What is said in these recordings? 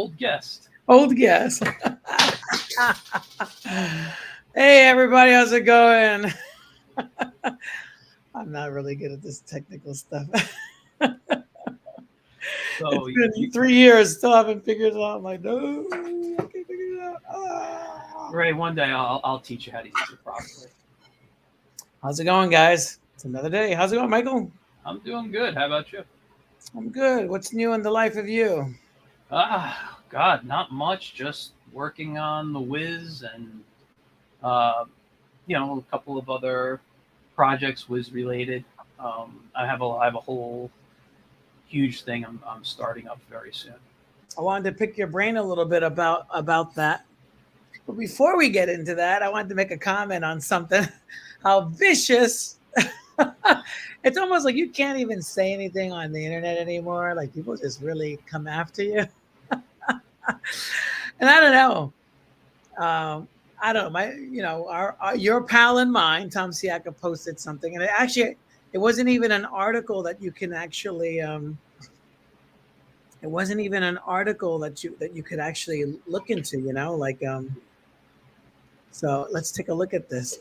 Old guest. Old guest. Hey, everybody, how's it going? I'm not really good at this technical stuff. So It's been 3 years, still haven't figured it out. I'm like, no, I can't figure it out. Ray, one day I'll teach you how to use it properly. How's it going, guys? It's another day. How's it going, Michael? I'm doing good. How about you? I'm good. What's new in the life of you? God, not much. Just working on the Wiz and uh, a couple of other projects Wiz related. I have a whole huge thing I'm starting up very soon. I wanted to pick your brain a little bit about that. But before we get into that, I wanted to make a comment on something. How vicious. It's almost like you can't even say anything on the internet anymore. Like people just really come after you. And I don't know. I don't know. Your pal and mine, Tom Siaka, posted something, and it wasn't even an article that you can actually. It wasn't even an article that you could actually look into. So let's take a look at this.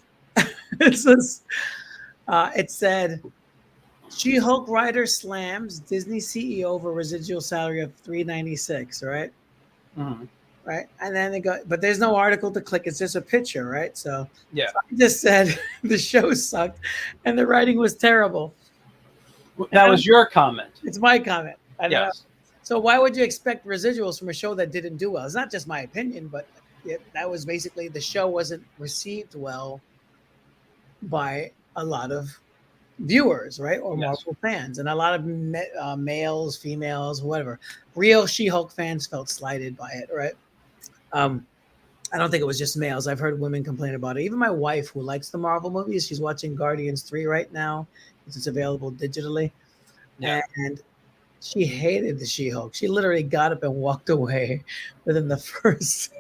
It said, She-Hulk writer slams Disney CEO over residual salary of $396. Right. Mm-hmm. Right. And then they go, but there's no article to click. It's just a picture. Right. So Yeah. I just said the show sucked and the writing was terrible. That was your comment. It's my comment. Yes. So why would you expect residuals from a show that didn't do well? It's not just my opinion, but that was basically the show wasn't received well by a lot of viewers, right? Or Marvel fans, and a lot of males, females, whatever. Real She-Hulk fans felt slighted by it, right? I don't think it was just males. I've heard women complain about it. Even my wife, who likes the Marvel movies, she's watching Guardians 3 right now. It's available digitally. Yeah. And she hated the She-Hulk. She literally got up and walked away within the first.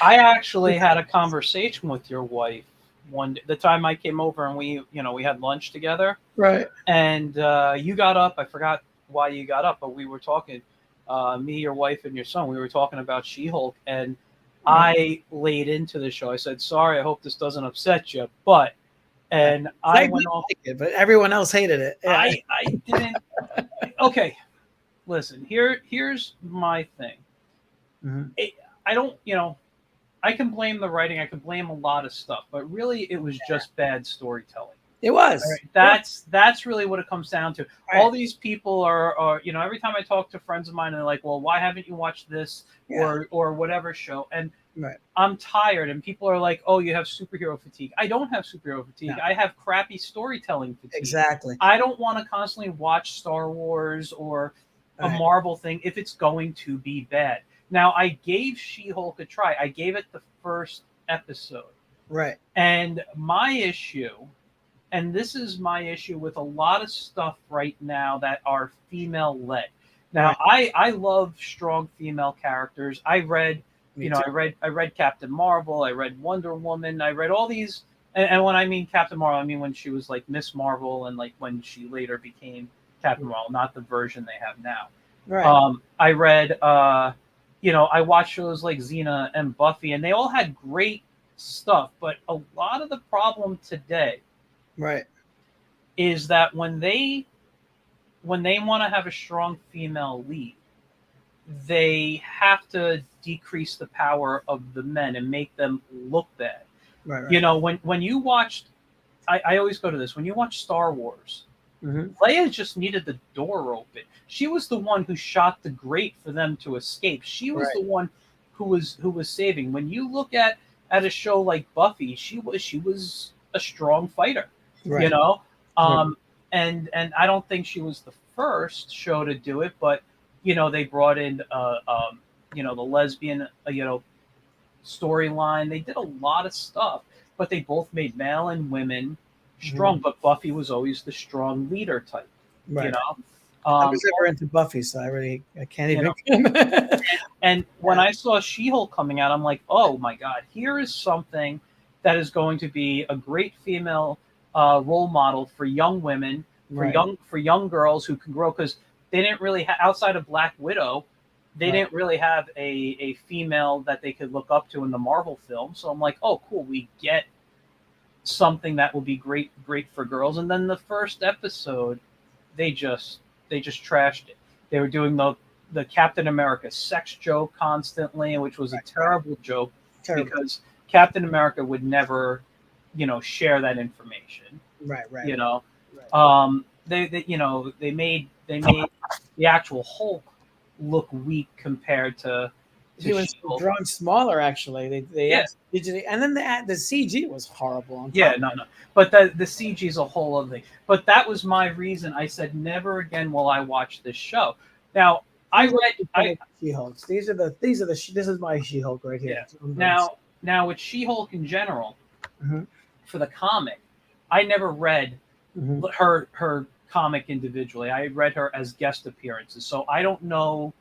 I actually had a conversation with your wife the time I came over and we had lunch together. Right. And you got up. I forgot why you got up, but we were talking, me, your wife, and your son. We were talking about She-Hulk, and I laid into the show. I said, "Sorry, I hope this doesn't upset you," but I went off. Like it, but everyone else hated it. Yeah. I didn't. Okay, listen. Here's my thing. Mm-hmm. I can blame the writing. I can blame a lot of stuff, but really, it was just bad storytelling. It was. Right? That's really what it comes down to. Right. All these people are every time I talk to friends of mine, and they're like, "Well, why haven't you watched this or whatever show?" And I'm tired, and people are like, "Oh, you have superhero fatigue." I don't have superhero fatigue. No. I have crappy storytelling fatigue. Exactly. I don't want to constantly watch Star Wars or a Marvel thing if it's going to be bad. Now, I gave She-Hulk a try. I gave it the first episode. Right. And my issue, and this is my issue with a lot of stuff right now that are female-led. Now, I love strong female characters. I read Captain Marvel. I read Wonder Woman. I read all these. And when I mean Captain Marvel, I mean when she was like Miss Marvel and like when she later became Captain Marvel, not the version they have now. Right. I read... I watched shows like Xena and Buffy, and they all had great stuff. But a lot of the problem today, is that when they want to have a strong female lead, they have to decrease the power of the men and make them look bad. Right. When you watched, I always go to this. When you watch Star Wars, Leia just needed the door open. She was the one who shot the grate for them to escape. She was the one who was saving. When you look at a show like Buffy, she was a strong fighter. Right. And I don't think she was the first show to do it, but they brought in the lesbian storyline. They did a lot of stuff, but they both made male and women strong. But Buffy was always the strong leader type. Right. I was never into Buffy, so I can't even. And when I saw She-Hulk coming out, I'm like, oh my God, here is something that is going to be a great female role model for young women, for young girls who can grow, because they didn't really outside of Black Widow, They didn't really have a female that they could look up to in the Marvel film. So I'm like, oh, cool, we get something that will be great for girls. And then the first episode, they just trashed it. They were doing the Captain America sex joke constantly, which was a terrible joke because Captain America would never, share that information. Right. You know, they made the actual Hulk look weak compared to He was She-Hulk. drawn smaller, actually. They Yeah. digitally, and then the CG was horrible. No. But the CG is a whole other thing. But that was my reason. I said never again will I watch this show. Now I read She-Hulks. These are the this is my She-Hulk right here. Yeah. Now with She-Hulk in general, mm-hmm. for the comic, I never read mm-hmm. her comic individually. I read her as guest appearances, so I don't know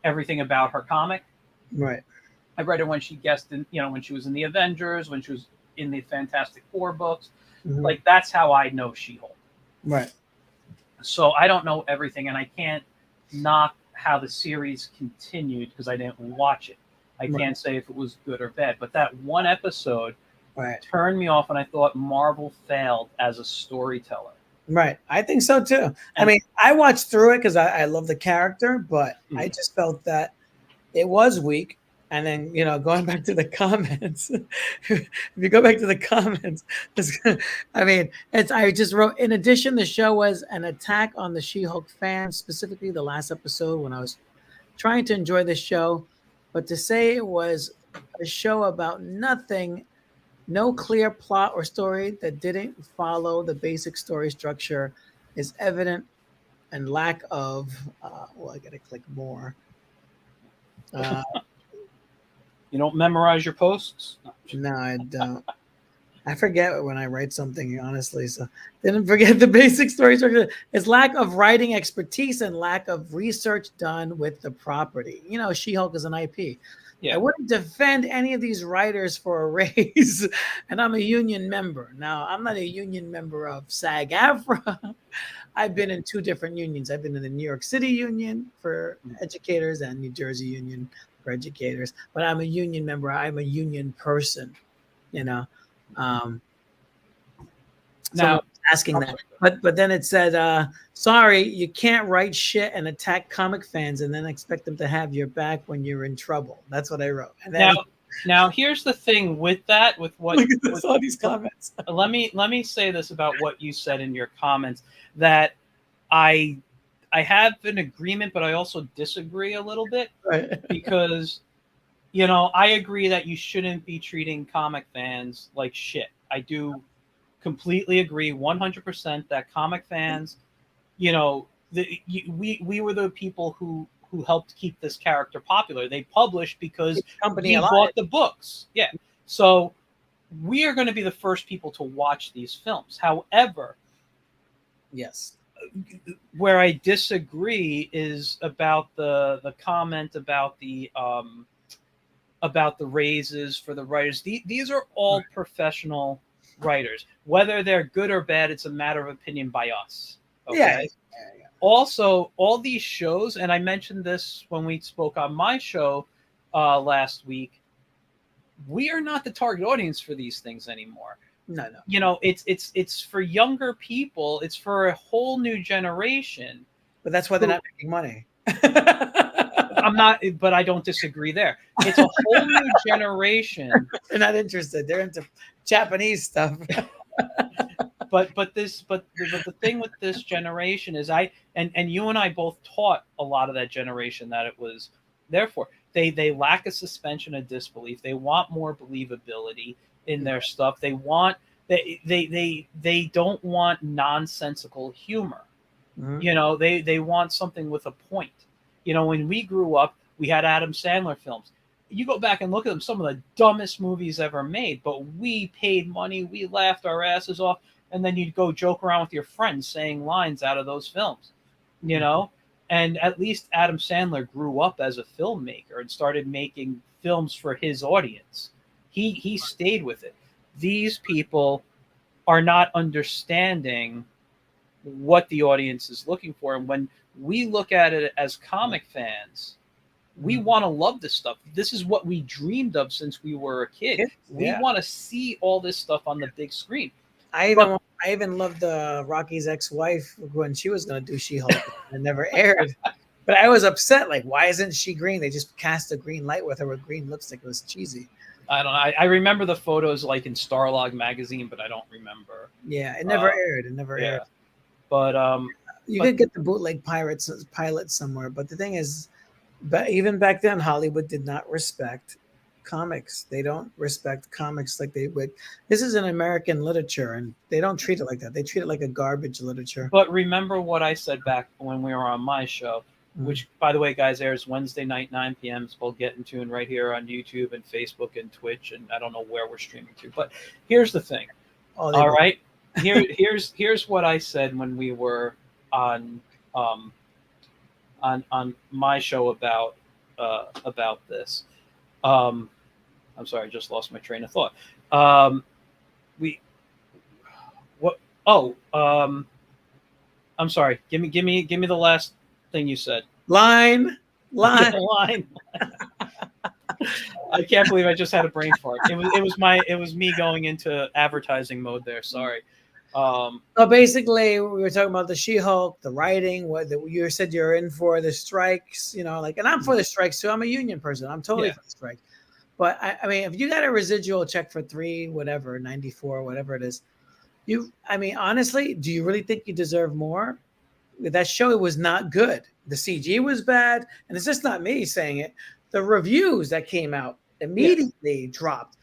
everything about her comic. Right. I read her when she guested in, when she was in the Avengers, when she was in the Fantastic Four books. Mm-hmm. Like that's how I know She-Hulk. Right. So I don't know everything, and I can't knock how the series continued because I didn't watch it. I can't say if it was good or bad, but that one episode turned me off, and I thought Marvel failed as a storyteller. Right. I think so too. I mean, I watched through it because I love the character, but I just felt that it was weak. And then, going back to the comments, if you go back to the comments, I just wrote, in addition, the show was an attack on the She-Hulk fans, specifically the last episode when I was trying to enjoy the show. But to say it was a show about nothing, no clear plot or story that didn't follow the basic story structure is evident, and lack of, I got to click more. You don't memorize your posts? No, I don't. I forget when I write something, honestly. So didn't forget the basic story structure. It's lack of writing expertise and lack of research done with the property. She-Hulk is an IP. Yeah. I wouldn't defend any of these writers for a raise, and I'm a union member. Now, I'm not a union member of SAG-AFTRA. I've been in two different unions. I've been in the New York City union for educators and New Jersey union for educators. But I'm a union member. I'm a union person, Now, asking that. But then it said, sorry, you can't write shit and attack comic fans and then expect them to have your back when you're in trouble. That's what I wrote. And then, now here's the thing with that, with what look at this, all these comments. Let me say this about what you said in your comments, that I have an agreement, but I also disagree a little bit. Right. Because I agree that you shouldn't be treating comic fans like shit. I do completely agree 100% that comic fans, we were the people who helped keep this character popular. They published because we bought the books. Yeah. So we are going to be the first people to watch these films. However, yes, where I disagree is about the comment about the raises for the writers. These are all professional writers. Whether they're good or bad, it's a matter of opinion by us. Okay. Yeah. Also, all these shows, and I mentioned this when we spoke on my show last week, we are not the target audience for these things anymore. No. It's for younger people. It's for a whole new generation. But that's why they're not making money. I'm not, but I don't disagree there. It's a whole new generation. They're not interested. They're into Japanese stuff. But the thing with this generation is and you and I both taught a lot of that generation that it was therefore they lack a suspension of disbelief. They want more believability in their stuff. They don't want nonsensical humor. Mm-hmm. They want something with a point. When we grew up, we had Adam Sandler films. You go back and look at them, some of the dumbest movies ever made, but we paid money, we laughed our asses off, and then you'd go joke around with your friends saying lines out of those films, And at least Adam Sandler grew up as a filmmaker and started making films for his audience. He stayed with it. These people are not understanding what the audience is looking for. And when we look at it as comic fans, We want to love this stuff. This is what we dreamed of since we were a kid. We want to see all this stuff on the big screen. I even loved Rocky's ex-wife when she was going to do She-Hulk. It never aired. But I was upset. Like, why isn't she green? They just cast a green light with her with green lipstick. It was cheesy. I don't know. I remember the photos like in Starlog magazine, but I don't remember. Yeah, it never aired. It never aired. But you could get the bootleg pilot somewhere. But the thing is, but even back then, Hollywood did not respect comics. They don't respect comics like they would. This is an American literature, and they don't treat it like that. They treat it like a garbage literature. But remember what I said back when we were on my show, which, by the way, guys, airs Wednesday night, 9 p.m. So we'll get in tune right here on YouTube and Facebook and Twitch, and I don't know where we're streaming to. But here's the thing. All right, here's what I said when we were on my show about this. I'm sorry, I just lost my train of thought. I'm sorry. Give me the last thing you said. Line. I can't believe I just had a brain fart. It was me going into advertising mode there. Sorry. So basically, we were talking about the She-Hulk, the writing, what you said you're in for the strikes, and I'm for the strikes too. I'm a union person. I'm totally for the strike. But I mean, if you got a residual check for 94, whatever it is, honestly, do you really think you deserve more? That show was not good. The CG was bad, and it's just not me saying it. The reviews that came out immediately dropped,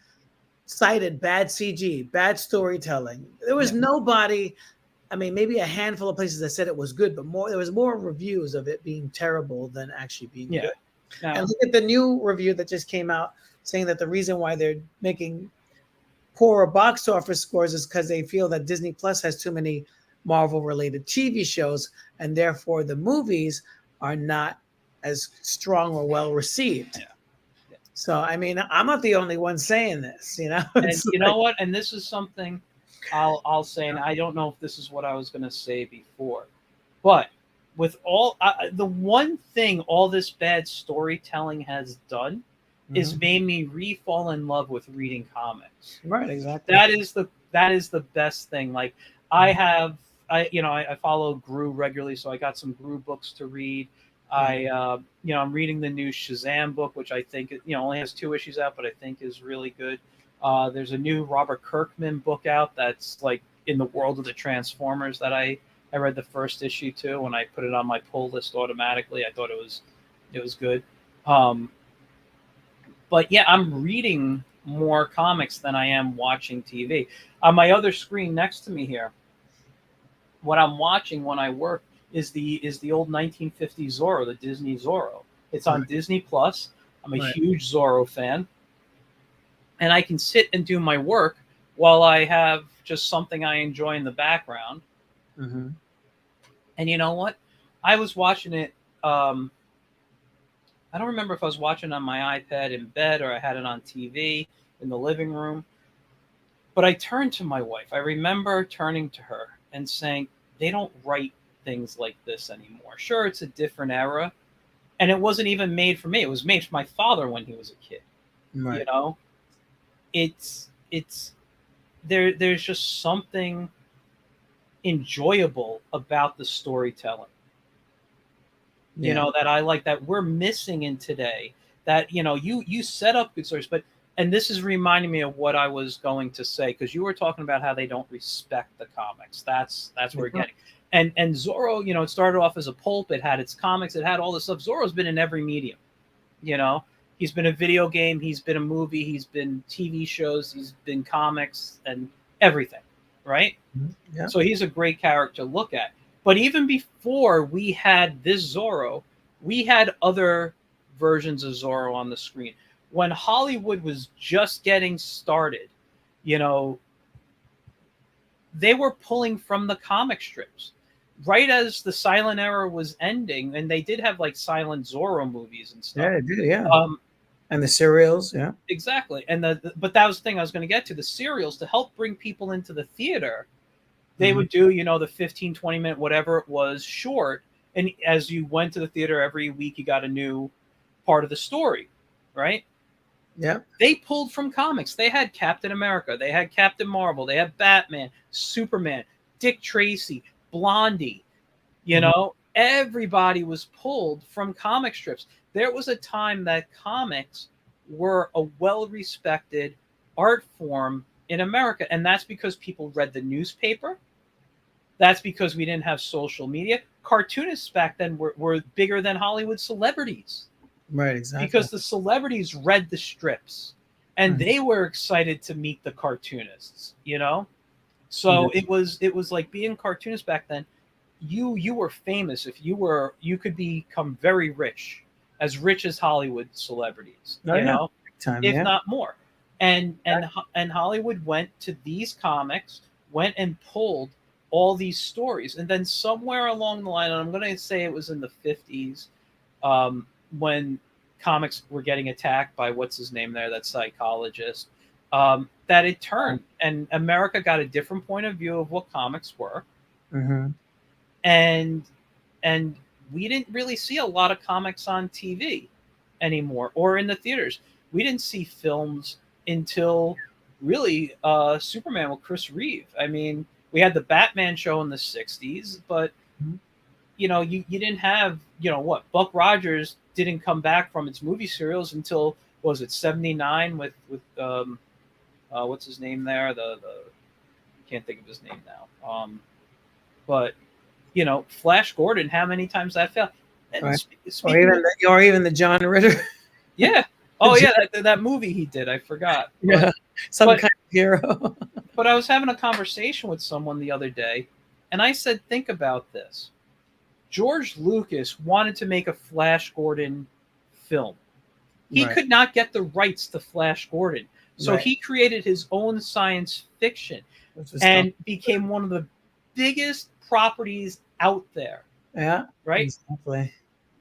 cited bad CG, bad storytelling. There was nobody. I mean, maybe a handful of places that said it was good, but there was more reviews of it being terrible than actually being good. And look at the new review that just came out saying that the reason why they're making poorer box office scores is because they feel that Disney Plus has too many Marvel-related TV shows, and therefore the movies are not as strong or well received. Yeah. So, I mean, I'm not the only one saying this, And you know what? And this is something I'll say, and I don't know if this is what I was going to say before, but with all the one thing all this bad storytelling has done is made me re-fall in love with reading comics. Right, exactly. That is the best thing. Like I follow Gru regularly, so I got some Gru books to read. I'm reading the new Shazam book, which I think only has 2 issues out, but I think is really good. There's a new Robert Kirkman book out that's like in the world of the Transformers that I read the first issue too, and I put it on my pull list automatically. I thought it was good. But yeah, I'm reading more comics than I am watching TV. On my other screen next to me here, what I'm watching when I work is the old 1950s Zorro, the Disney Zorro. It's on Disney Plus. I'm a huge Zorro fan, and I can sit and do my work while I have just something I enjoy in the background. Mm-hmm. And you know what? I was watching it. I don't remember if I was watching on my iPad in bed or I had it on TV in the living room. But I turned to my wife. I remember turning to her and saying, they don't write things like this anymore. Sure, it's a different era. And it wasn't even made for me. It was made for my father when he was a kid. Right. There's just something enjoyable about the storytelling. That I like, that we're missing in today, that you set up good stories, and this is reminding me of what I was going to say, because you were talking about how they don't respect the comics. That's what we're getting. And Zorro, it started off as a pulp, it had its comics, it had all this stuff. Zorro's been in every medium. He's been a video game, he's been a movie, he's been TV shows, he's been comics, and everything, right? Yeah. So he's a great character to look at. But even before we had this Zorro, we had other versions of Zorro on the screen. When Hollywood was just getting started, they were pulling from the comic strips. Right as the silent era was ending, and they did have like silent Zorro movies and stuff. Yeah, they did, yeah. And the serials, yeah. Exactly. And but that was the thing I was going to get to. The serials, to help bring people into the theater, they would do, the 15, 20-minute, whatever it was, short. And as you went to the theater every week, you got a new part of the story, right? Yeah. They pulled from comics. They had Captain America, they had Captain Marvel, they had Batman, Superman, Dick Tracy, Blondie. You know, everybody was pulled from comic strips. There was a time that comics were a well respected art form in America. And that's because people read the newspaper. That's because we didn't have social media. Cartoonists back then were bigger than Hollywood celebrities Right, exactly. because the celebrities read the strips and they were excited to meet the cartoonists, you know? So it was like being cartoonist back then. You were famous if you could become very rich as Hollywood celebrities, you know, if not more. And Hollywood went to these comics, went and pulled all these stories, and then somewhere along the line, and I'm going to say it was in the 50s, when comics were getting attacked by what's his name there, that psychologist, that it turned, and America got a different point of view of what comics were. And we didn't really see a lot of comics on TV anymore or in the theaters. We didn't see films until really Superman with Chris Reeve. I mean, we had the Batman show in the 60s, but you know, you didn't have, you know, what, Buck Rogers didn't come back from its movie serials until, what was it, 79 with what's his name there? The can't think of his name now. But you know, Flash Gordon, how many times that failed? Right. Or even the John Ritter. Yeah. Oh yeah, that movie he did. I forgot. Yeah. Some kind of hero. But I was having a conversation with someone the other day, and I said, think about this. George Lucas wanted to make a Flash Gordon film. He could not get the rights to Flash Gordon. So he created his own science fiction and became one of the biggest properties out there. Yeah. Right? Exactly.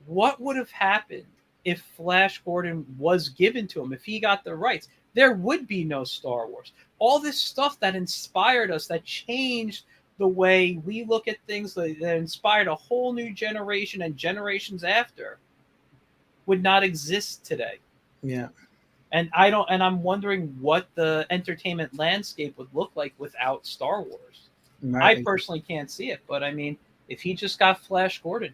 What would have happened if Flash Gordon was given to him, if he got the rights? There would be no Star Wars. All this stuff that inspired us, that changed the way we look at things, that inspired a whole new generation and generations after, would not exist today. Yeah. And I'm wondering what the entertainment landscape would look like without Star Wars. Right. I personally can't see it, but I mean, if he just got Flash Gordon,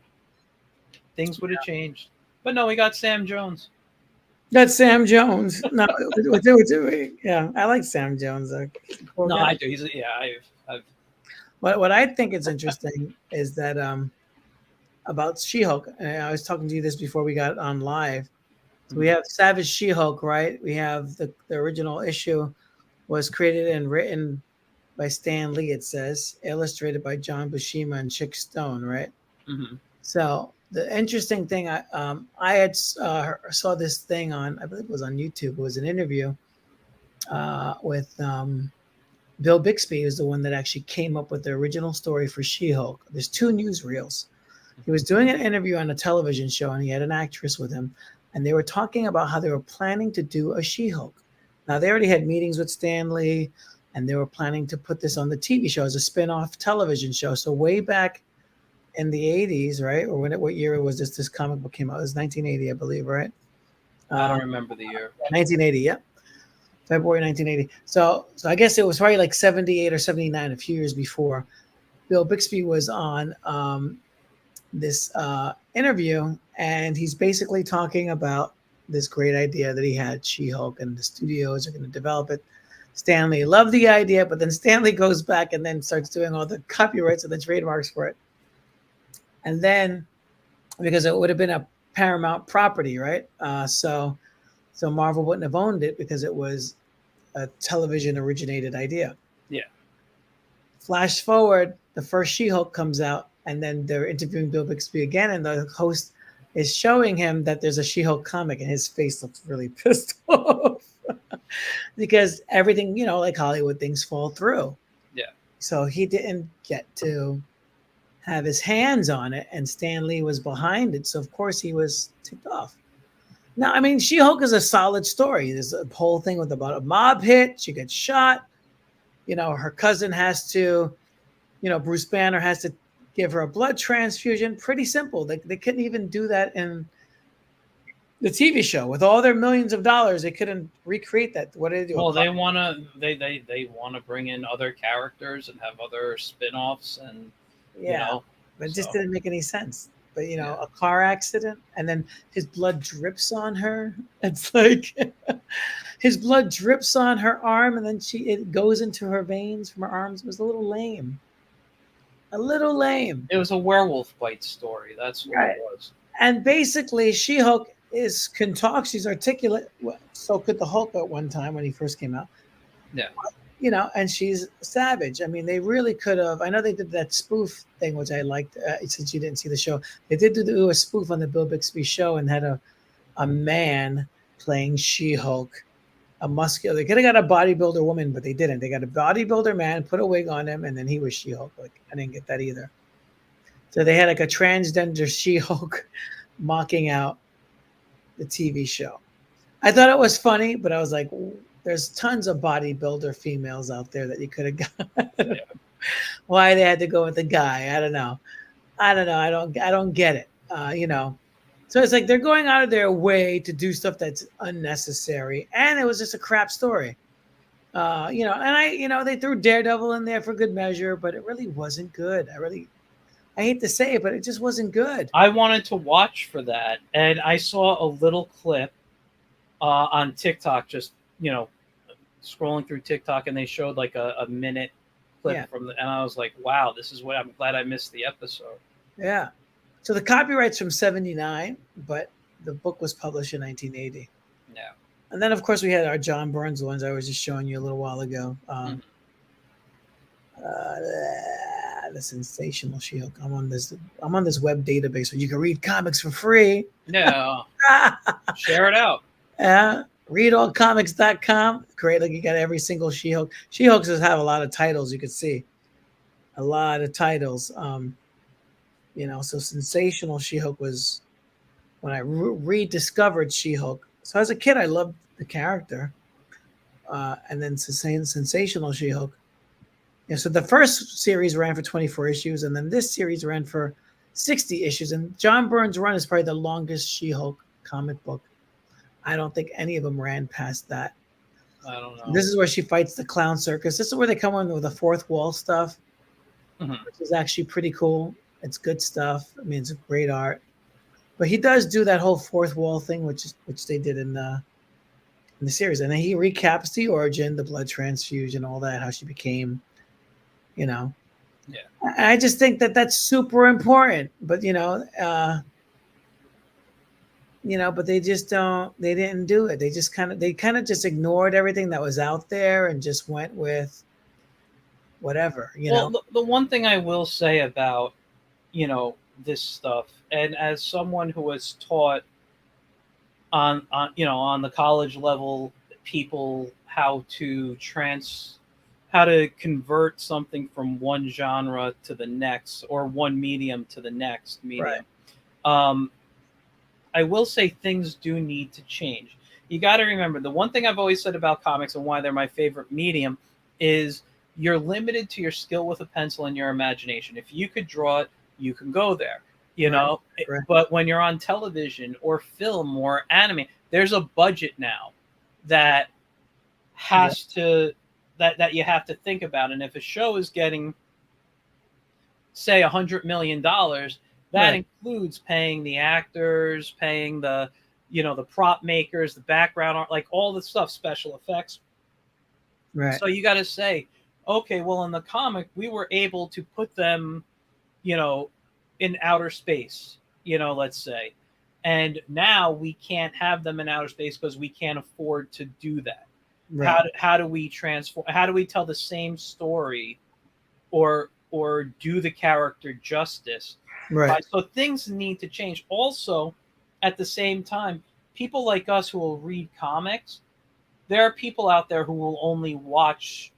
things would have changed. But no, we got Sam Jones. That's Sam Jones. No, yeah, I like Sam Jones. No, I do. I've. What I think is interesting is that about She-Hulk. And I was talking to you this before we got on live. So we have Savage She-Hulk, right? We have the original issue was created and written by Stan Lee, it says, illustrated by John Buscema and Chick Stone, right? Mm-hmm. So the interesting thing, I had saw this thing on, I believe it was on YouTube. It was an interview with Bill Bixby, who's the one that actually came up with the original story for She-Hulk. There's 2 newsreels. He was doing an interview on a television show, and he had an actress with him, and they were talking about how they were planning to do a She-Hulk. Now, they already had meetings with Stan Lee, and they were planning to put this on the TV show as a spin-off television show. So way back in the 80s, right? Or what year was this comic book came out? It was 1980, I believe, right? I don't remember the year. 1980, yeah. February 1980. So I guess it was probably like 78 or 79, a few years before. Bill Bixby was on this interview, and he's basically talking about this great idea that he had, She-Hulk, and the studios are going to develop it. Stan Lee loved the idea, but then Stan Lee goes back and then starts doing all the copyrights and the trademarks for it. And then, because it would have been a Paramount property, right? So Marvel wouldn't have owned it because it was a television originated idea. Yeah. Flash forward, the first She-Hulk comes out, and then they're interviewing Bill Bixby again, and the host is showing him that there's a She-Hulk comic, and his face looks really pissed off. Because everything, you know, like Hollywood, things fall through. Yeah. So he didn't get to have his hands on it, and Stan Lee was behind it. So of course he was ticked off. Now, I mean, She-Hulk is a solid story. There's a whole thing with about a mob hit. She gets shot. You know, her cousin has to, you know, Bruce Banner has to give her a blood transfusion. Pretty simple. They couldn't even do that in The TV show with all their millions of dollars, they couldn't recreate that. What did they do? Well, they wanna bring in other characters and have other spin-offs, and you Yeah, know, but it just so didn't make any sense. But yeah. a car accident, and then his blood drips on her. It's like his blood drips on her arm, and then it goes into her veins from her arms. It was a little lame. A little lame. It was a werewolf bite story. That's what it Right. was. And basically, She-Hulk can talk. She's articulate. So could the Hulk at one time when he first came out. Yeah. And she's savage. I mean, they really could have. I know they did that spoof thing, which I liked. Since you didn't see the show, they did do a spoof on the Bill Bixby show and had a man playing She-Hulk, a muscular. They could have got a bodybuilder woman, but they didn't. They got a bodybuilder man, put a wig on him, and then he was She-Hulk. Like, I didn't get that either. So they had like a transgender She-Hulk mocking out the TV show. I thought it was funny, but I was like, there's tons of bodybuilder females out there that you could have got. Yeah. Why they had to go with the guy? I don't know. I don't get it. So it's like they're going out of their way to do stuff that's unnecessary, and it was just a crap story. They threw Daredevil in there for good measure, but it really wasn't good. I hate to say it, but it just wasn't good. I wanted to watch for that, and I saw a little clip on TikTok, just scrolling through TikTok, and they showed like a minute clip from and I was like, wow, this is what I'm glad I missed the episode. Yeah. So the copyright's from 1979, but the book was published in 1980. Yeah. And then, of course, we had our John Burns ones I was just showing you a little while ago. The Sensational She-Hulk. I'm on this web database where you can read comics for free. Yeah. Share it out. Yeah. Readallcomics.com. Great. Like, you got every single She-Hulk. She-Hulks have a lot of titles, you could see. A lot of titles. So Sensational She-Hulk was when I rediscovered She-Hulk. So as a kid, I loved the character. And then Sensational She-Hulk. Yeah, so the first series ran for 24 issues, and then this series ran for 60 issues. And John Burns' run is probably the longest She-Hulk comic book. I don't think any of them ran past that. I don't know. This is where she fights the clown circus. This is where they come in with the fourth wall stuff, which is actually pretty cool. It's good stuff. I mean, it's great art. But he does do that whole fourth wall thing, which they did in the series. And then he recaps the origin, the blood transfusion, all that, how she became, Yeah. I just think that that's super important. But, but they didn't do it. They kind of just ignored everything that was out there and just went with whatever, The one thing I will say about, this stuff, and as someone who was taught on the college level, people how to convert something from one genre to the next, or one medium to the next medium. Right. I will say things do need to change. You got to remember, the one thing I've always said about comics and why they're my favorite medium is you're limited to your skill with a pencil and your imagination. If you could draw it, you can go there, Right. But when you're on television or film or anime, there's a budget now that has to that you have to think about. And if a show is getting, say, $100 million, that includes paying the actors, paying the prop makers, the background art, like all the stuff, special effects. Right. So you got to say, okay, well, in the comic, we were able to put them, in outer space, let's say. And now we can't have them in outer space because we can't afford to do that. Right. How do we transform? How do we tell the same story or do the character justice? Right. So things need to change. Also, at the same time, people like us who will read comics, there are people out there who will only watch,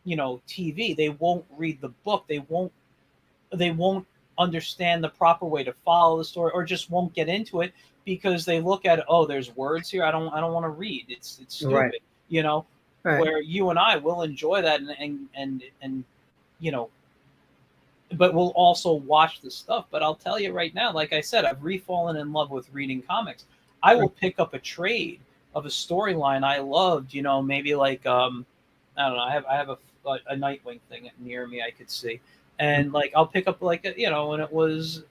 TV. They won't read the book. They won't understand the proper way to follow the story, or just won't get into it because they look at, oh, there's words here. I don't want to read. It's stupid, right. Right. Where you and I will enjoy that and but we'll also watch the stuff. But I'll tell you right now, like I said, I've refallen in love with reading comics. I will pick up a trade of a storyline I loved. Maybe like I don't know. I have a Nightwing thing near me I could see, and like I'll pick up like when it was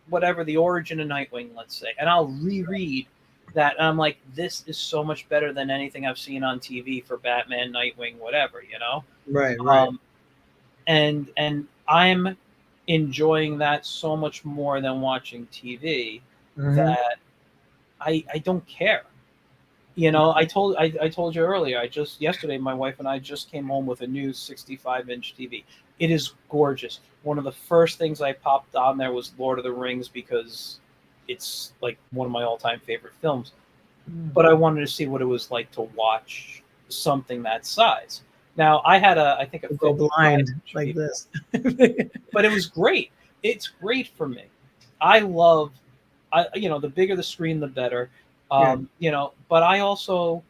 whatever the origin of Nightwing, let's say, and I'll reread that, and I'm like, this is so much better than anything I've seen on TV for Batman, Nightwing, whatever. Right. And I'm enjoying that so much more than watching TV that I don't care. I told you earlier. Yesterday my wife and I just came home with a new 65-inch TV. It is gorgeous. One of the first things I popped on there was Lord of the Rings because it's like one of my all-time favorite films. But I wanted to see what it was like to watch something that size. Now I had I think a go blind like this, but it was great. It's great for me. I love, the bigger the screen, the better. But I also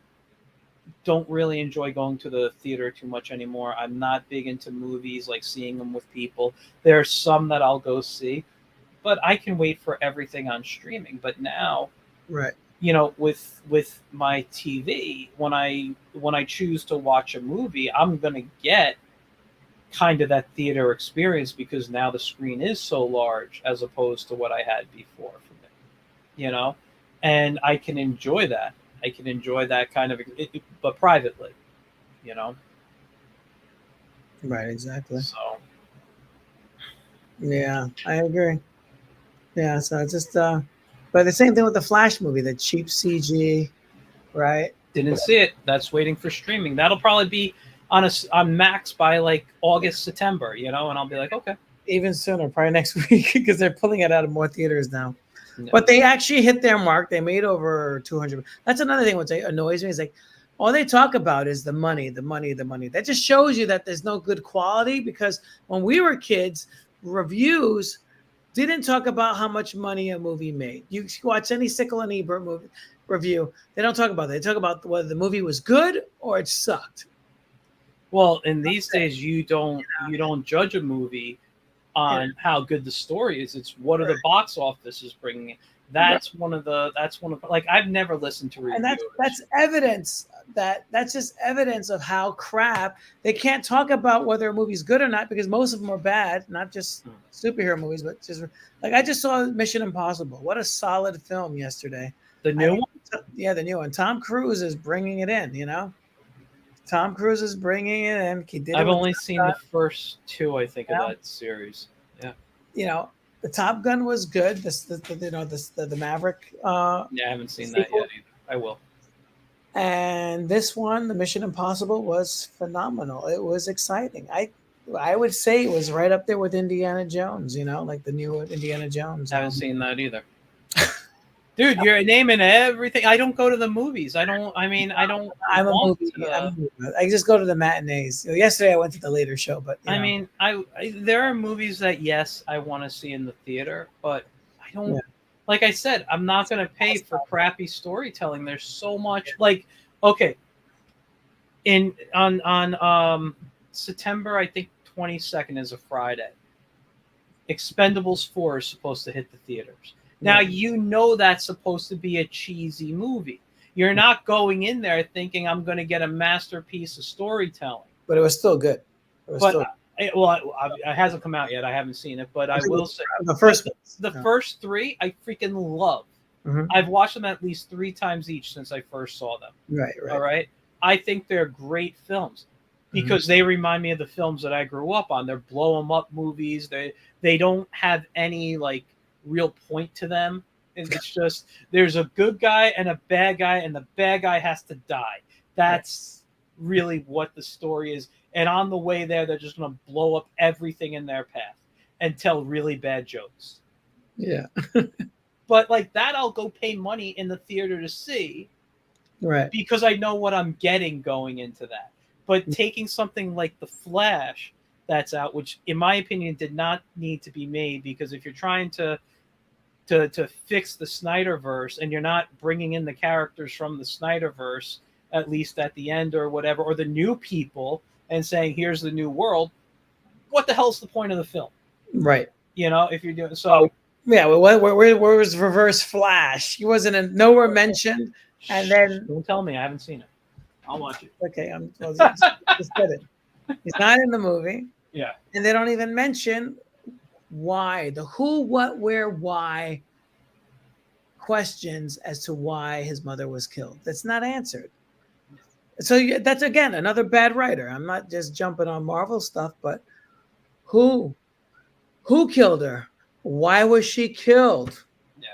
don't really enjoy going to the theater too much anymore. I'm not big into movies, like seeing them with people. There are some that I'll go see, but I can wait for everything on streaming. But now, right. With my TV, when I choose to watch a movie, I'm gonna get kind of that theater experience because now the screen is so large as opposed to what I had before for me, and I can enjoy that. I can enjoy that kind of, but privately, Right, exactly. So, yeah, I agree. Yeah, so it's just, but the same thing with the Flash movie, the cheap CG, right? Didn't see it. That's waiting for streaming. That'll probably be on Max by like August, September, and I'll be like, okay. Even sooner, probably next week, because they're pulling it out of more theaters now. No. But they actually hit their mark. They made over 200. That's another thing which annoys me is like all they talk about is the money, the money, the money. That just shows you that there's no good quality because when we were kids, reviews didn't talk about how much money a movie made. You watch any Sickle and Ebert movie review, they don't talk about that. They talk about whether the movie was good or it sucked. Well, in these days, you don't judge a movie on how good the story is. It's what are the box offices bringing in. That's one of like I've never listened to reviewers. And that's evidence that's just evidence of how crap they can't talk about whether a movie's good or not because most of them are bad, not just superhero movies, but just like I just saw Mission Impossible. What a solid film yesterday. The new one? Yeah, the new one. Tom Cruise is bringing it in, Tom Cruise is bringing it in. I've only seen the first two, I think, of that series. Yeah. The Top Gun was good. The Maverick. Yeah, I haven't seen that yet either. I will. And this one, the Mission Impossible, was phenomenal. It was exciting. I would say it was right up there with Indiana Jones. Like the new Indiana Jones. I haven't seen that either. Dude, you're naming everything. I don't go to the movies. I don't. I'm a movie. I just go to the matinees. Yesterday I went to the later show, but there are movies that yes, I want to see in the theater, but I don't. Yeah. Like I said, I'm not going to pay for crappy storytelling. There's so much. Like, okay, on September, I think 22nd is a Friday. Expendables 4 is supposed to hit the theaters. Now, that's supposed to be a cheesy movie. You're not going in there thinking I'm going to get a masterpiece of storytelling. But it was still good. It hasn't come out yet. I haven't seen it, but I will say the first first three I freaking love. Mm-hmm. I've watched them at least 3 times each since I first saw them. Right. All right. I think they're great films because they remind me of the films that I grew up on. They're blow 'em up movies. They don't have any like real point to them. It's just there's a good guy and a bad guy, and the bad guy has to die. That's really what the story is. And on the way there, they're just going to blow up everything in their path and tell really bad jokes. Yeah. But like that, I'll go pay money in the theater to see. Right. Because I know what I'm getting going into that. But taking something like The Flash that's out, which in my opinion did not need to be made, because if you're trying to fix the Snyderverse and you're not bringing in the characters from the Snyderverse, at least at the end or whatever, or the new people, and saying, here's the new world, what the hell's the point of the film? Right. If you're doing so. Yeah, well, where was Reverse Flash? He wasn't nowhere mentioned. And then, don't tell me I haven't seen it. I'll watch it. okay, well, just get it. He's not in the movie. Yeah. And they don't even mention why, the who, what, where, why questions as to why his mother was killed. That's not answered. So that's, again, another bad writer. I'm not just jumping on Marvel stuff, but who? Who killed her? Why was she killed? Yeah.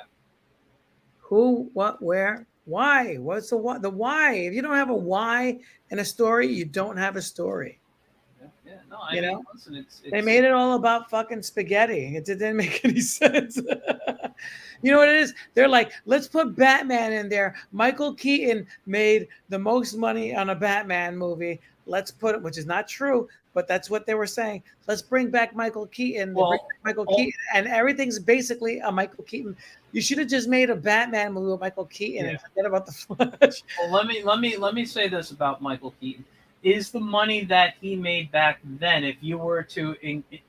Who, what, where, why? What's the why? The why. If you don't have a why in a story, you don't have a story. Yeah. No, I mean, listen, They made it all about fucking spaghetti. It didn't make any sense. You know what it is? They're like, let's put Batman in there. Michael Keaton made the most money on a Batman movie. Let's put it, which is not true, but that's what they were saying. Let's bring back Michael Keaton. Keaton, and everything's basically a Michael Keaton. You should have just made a Batman movie with Michael Keaton and forget about the Flash. Well, let me say this about Michael Keaton. Is the money that he made back then, if you were to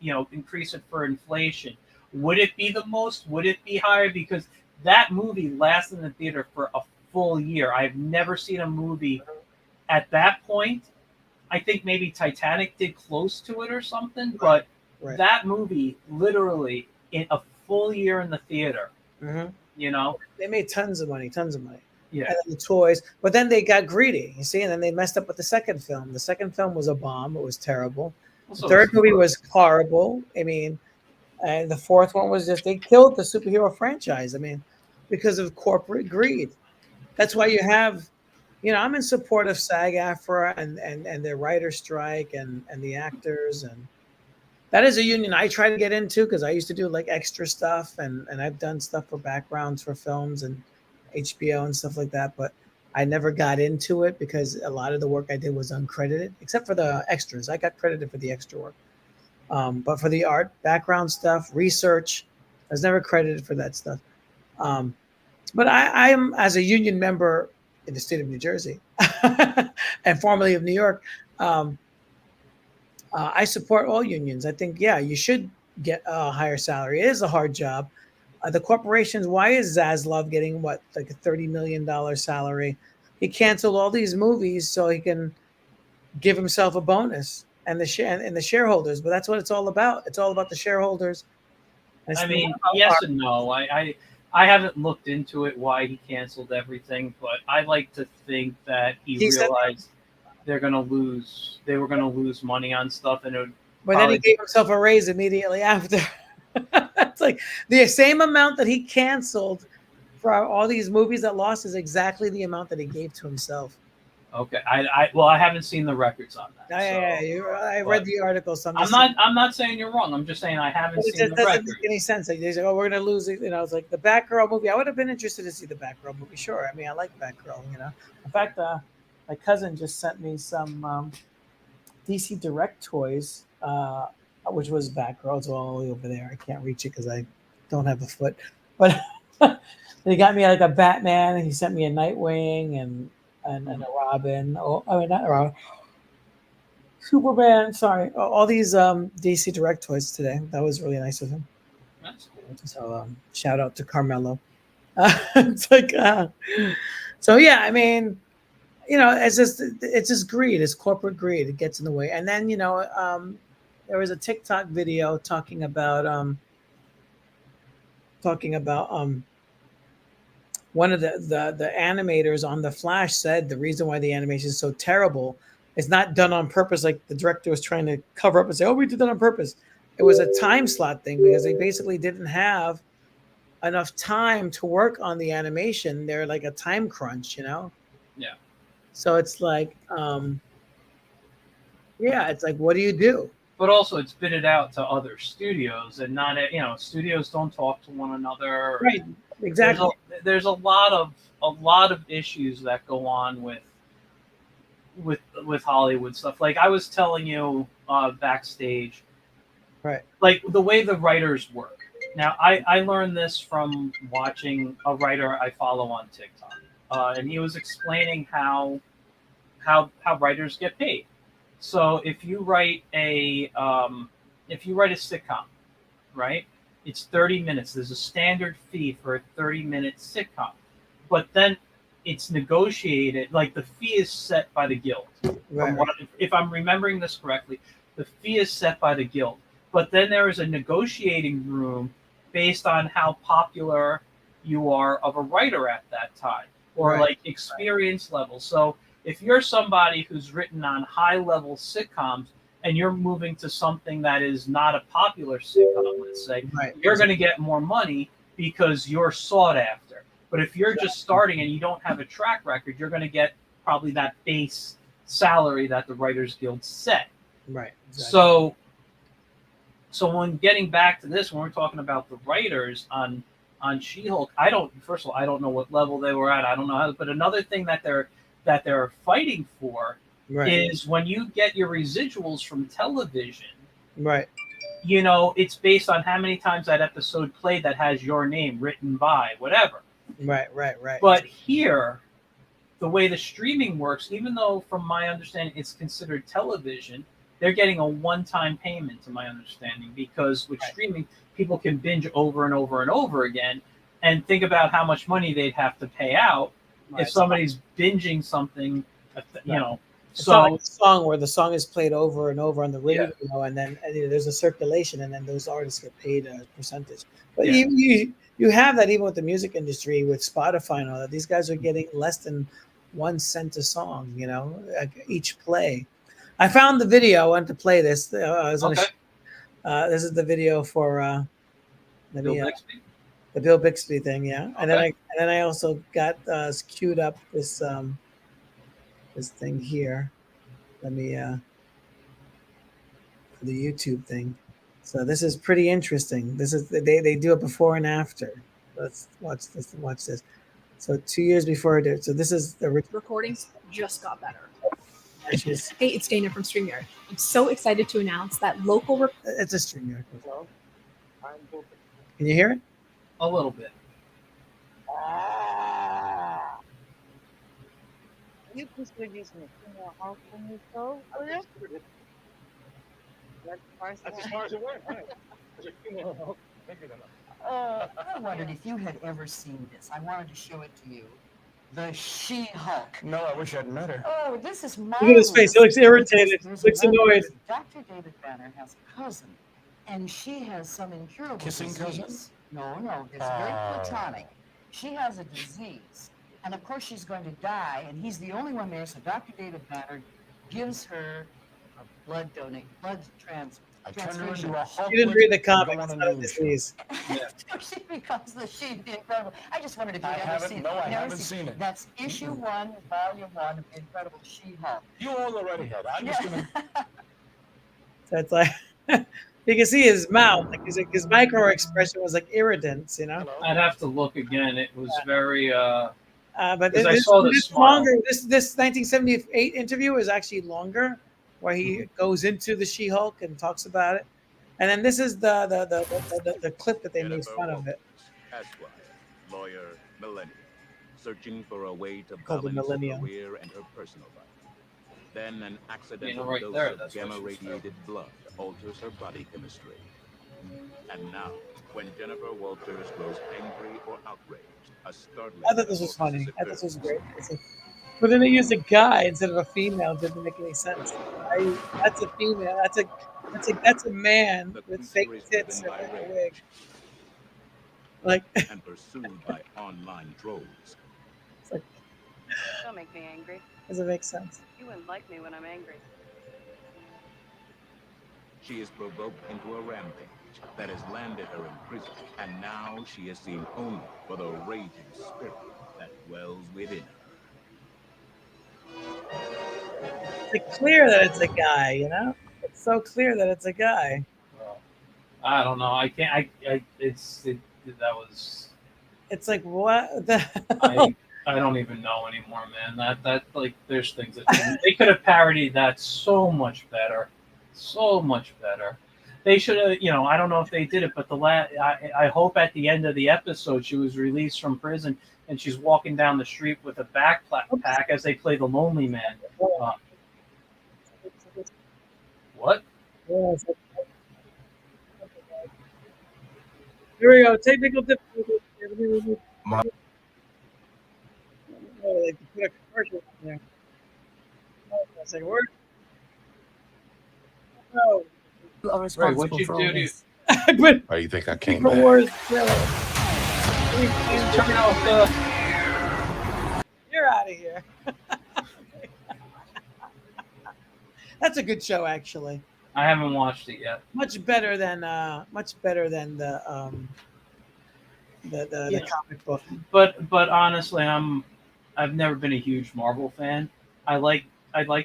increase it for inflation, would it be the most? Would it be higher? Because that movie lasted in the theater for a full year. I've never seen a movie at that point. I think maybe Titanic did close to it or something, but that movie literally in a full year in the theater. Mm-hmm. You know, they made tons of money. Yeah, and then the toys, but then they got greedy, you see, and then they messed up with the second film. The second film was a bomb. It was terrible. The third movie was horrible. I mean, and the fourth one was just, they killed the superhero franchise. I mean, because of corporate greed. That's why you have, I'm in support of SAG-AFTRA and their writer strike and the actors, and that is a union I try to get into because I used to do like extra stuff and I've done stuff for backgrounds for films and HBO and stuff like that, but I never got into it because a lot of the work I did was uncredited, except for the extras. I got credited for the extra work. But for the art, background stuff, research, I was never credited for that stuff. But I am, as a union member in the state of New Jersey and formerly of New York, I support all unions. I think, you should get a higher salary. It is a hard job. The corporations, why is Zaslav getting like a $30 million salary? He canceled all these movies so he can give himself a bonus and the shareholders. But that's what it's all about. It's all about the shareholders. I mean, yes and no. I haven't looked into it why he canceled everything, but I like to think that he realized they were going to lose money on stuff, and then he gave himself a raise immediately after. It's like the same amount that he canceled for all these movies that lost is exactly the amount that he gave to himself. Okay, I haven't seen the records on that. I read the article. So I'm not saying you're wrong. I'm just saying I haven't seen the records. It doesn't make any sense. They say, "Oh, we're going to lose it." It's like the Batgirl movie. I would have been interested to see the Batgirl movie. Sure. I mean, I like Batgirl. In fact, my cousin just sent me some DC Direct toys, which was Batgirl. It's all the way over there. I can't reach it because I don't have a foot. But he got me like a Batman, and he sent me a Nightwing and a Robin. Oh, I mean, not a Robin. Superman. Sorry, all these DC Direct toys today. That was really nice of him. That's cool. So shout out to Carmelo. It's like, so yeah. I mean, it's just greed. It's corporate greed. It gets in the way. And then there was a TikTok video talking about one of the animators on The Flash said the reason why the animation is so terrible is not done on purpose, like the director was trying to cover up and say, "Oh, we did that on purpose." It was a time slot thing because they basically didn't have enough time to work on the animation. They're like a time crunch, Yeah. So it's like, it's like, what do you do? But also, it's bitted out to other studios, and not studios don't talk to one another. Right. Exactly. There's a lot of issues that go on with Hollywood stuff. Like I was telling you backstage, right? Like the way the writers work. Now, I learned this from watching a writer I follow on TikTok, and he was explaining how writers get paid. So if you write a sitcom, right? It's 30 minutes. There's a standard fee for a 30-minute sitcom. But then it's negotiated, like the fee is set by the guild. Right. If I'm remembering this correctly, the fee is set by the guild. But then there is a negotiating room based on how popular you are of a writer at that time, or Right. like experience level. So if you're somebody who's written on high level sitcoms and you're moving to something that is not a popular sitcom, let's say, Right. you're going to get more money because you're sought after. But if you're just starting and you don't have a track record, you're going to get probably that base salary that the Writers Guild set. Right. Exactly. So when getting back to this, when we're talking about the writers on She-Hulk, first of all, I don't know what level they were at. I don't know how, but another thing that they're fighting for is when you get your residuals from television. Right. You know, it's based on how many times that episode played that has your name written by whatever. Right. But here, the way the streaming works, even though from my understanding it's considered television, they're getting a one-time payment, to my understanding, because with streaming, people can binge over and over and over again, and think about how much money they'd have to pay out if somebody's binging something, you know. It's not like a song where the song is played over and over on the radio, and then there's a circulation, and then those artists get paid a percentage. But you have that even with the music industry, with Spotify and all that. These guys are getting less than 1 cent a song, you know, each play. I found the video. I wanted to play this. This is the video for the Bill Bixby thing, yeah. And then I also got queued up this this thing here. Let me for the YouTube thing. So this is pretty interesting. This is they do it before and after. Let's watch this. Watch this. So 2 years before I did. So this is the recordings just got better. Hey, it's Dana from StreamYard. I'm so excited to announce that local. It's a StreamYard. Can you hear it? A little bit. You consider using a female house when you go? Oh, yeah. That's as far as it went. I wondered if you had ever seen this. I wanted to show it to you. The She-Hulk. No, I wish I'd met her. Oh, this is marvelous. Look at his face. He looks irritated. He looks annoyed. Dr. David Banner has a cousin, and she has some incurable Kissing disease. cousin? No, it's very platonic. She has a disease, and of course she's going to die, and he's the only one there, so Dr. David Banner gives her a blood transfusion. I turned her into a Hulk. You didn't read the comics. It's not a disease. She becomes the Incredible. I just wondered if you'd ever seen it. No, I haven't seen it. That's issue 1, volume 1 of The Incredible She-Hulk. You all already had. I'm just gonna. So it's like you can see his mouth, like his micro expression was like irritants, you know. I'd have to look again. It was very. But I saw this longer. This 1978 interview is actually longer, where he goes into the She-Hulk and talks about it. And then this is the clip that they made fun of it. Ashwife, lawyer, millennial, searching for a way to Called the balance her millennial. career and her personal life. Then an accidental right dose there, of that's what she gamma-radiated blood alters her body chemistry. And now, when Jennifer Walters grows angry or outraged, a startling... I thought this was funny. I thought this was great. But then they used a guy instead of a female. It didn't make any sense. That's a female. That's a man with fake tits and a wig. Like and pursued by online trolls. It's like, Don't make me angry. doesn't make sense. You wouldn't like me when I'm angry. She is provoked into a rampage that has landed her in prison, and now she is seen only for the raging spirit that dwells within her. It's like clear that it's a guy, you know? It's so clear that it's a guy. I don't know. I can't. That was. It's like what the I don't even know anymore, man. That like, there's things that they could have parodied that so much better, so much better. They should have, you know. I don't know if they did it, but I hope at the end of the episode she was released from prison and she's walking down the street with a backpack as they play the Lonely Man. What? Here we go. Technical difficulty. My- Oh, they put a commercial in there. Oh, that's like word. No. You are Right, what responsible you for do all to this. I put Oh, you think I came Secret back? Wars trailer. turn off the? You're out of here. That's a good show, actually. I haven't watched it yet. Much better than the Yeah. comic book. But honestly, I've never been a huge Marvel fan. I like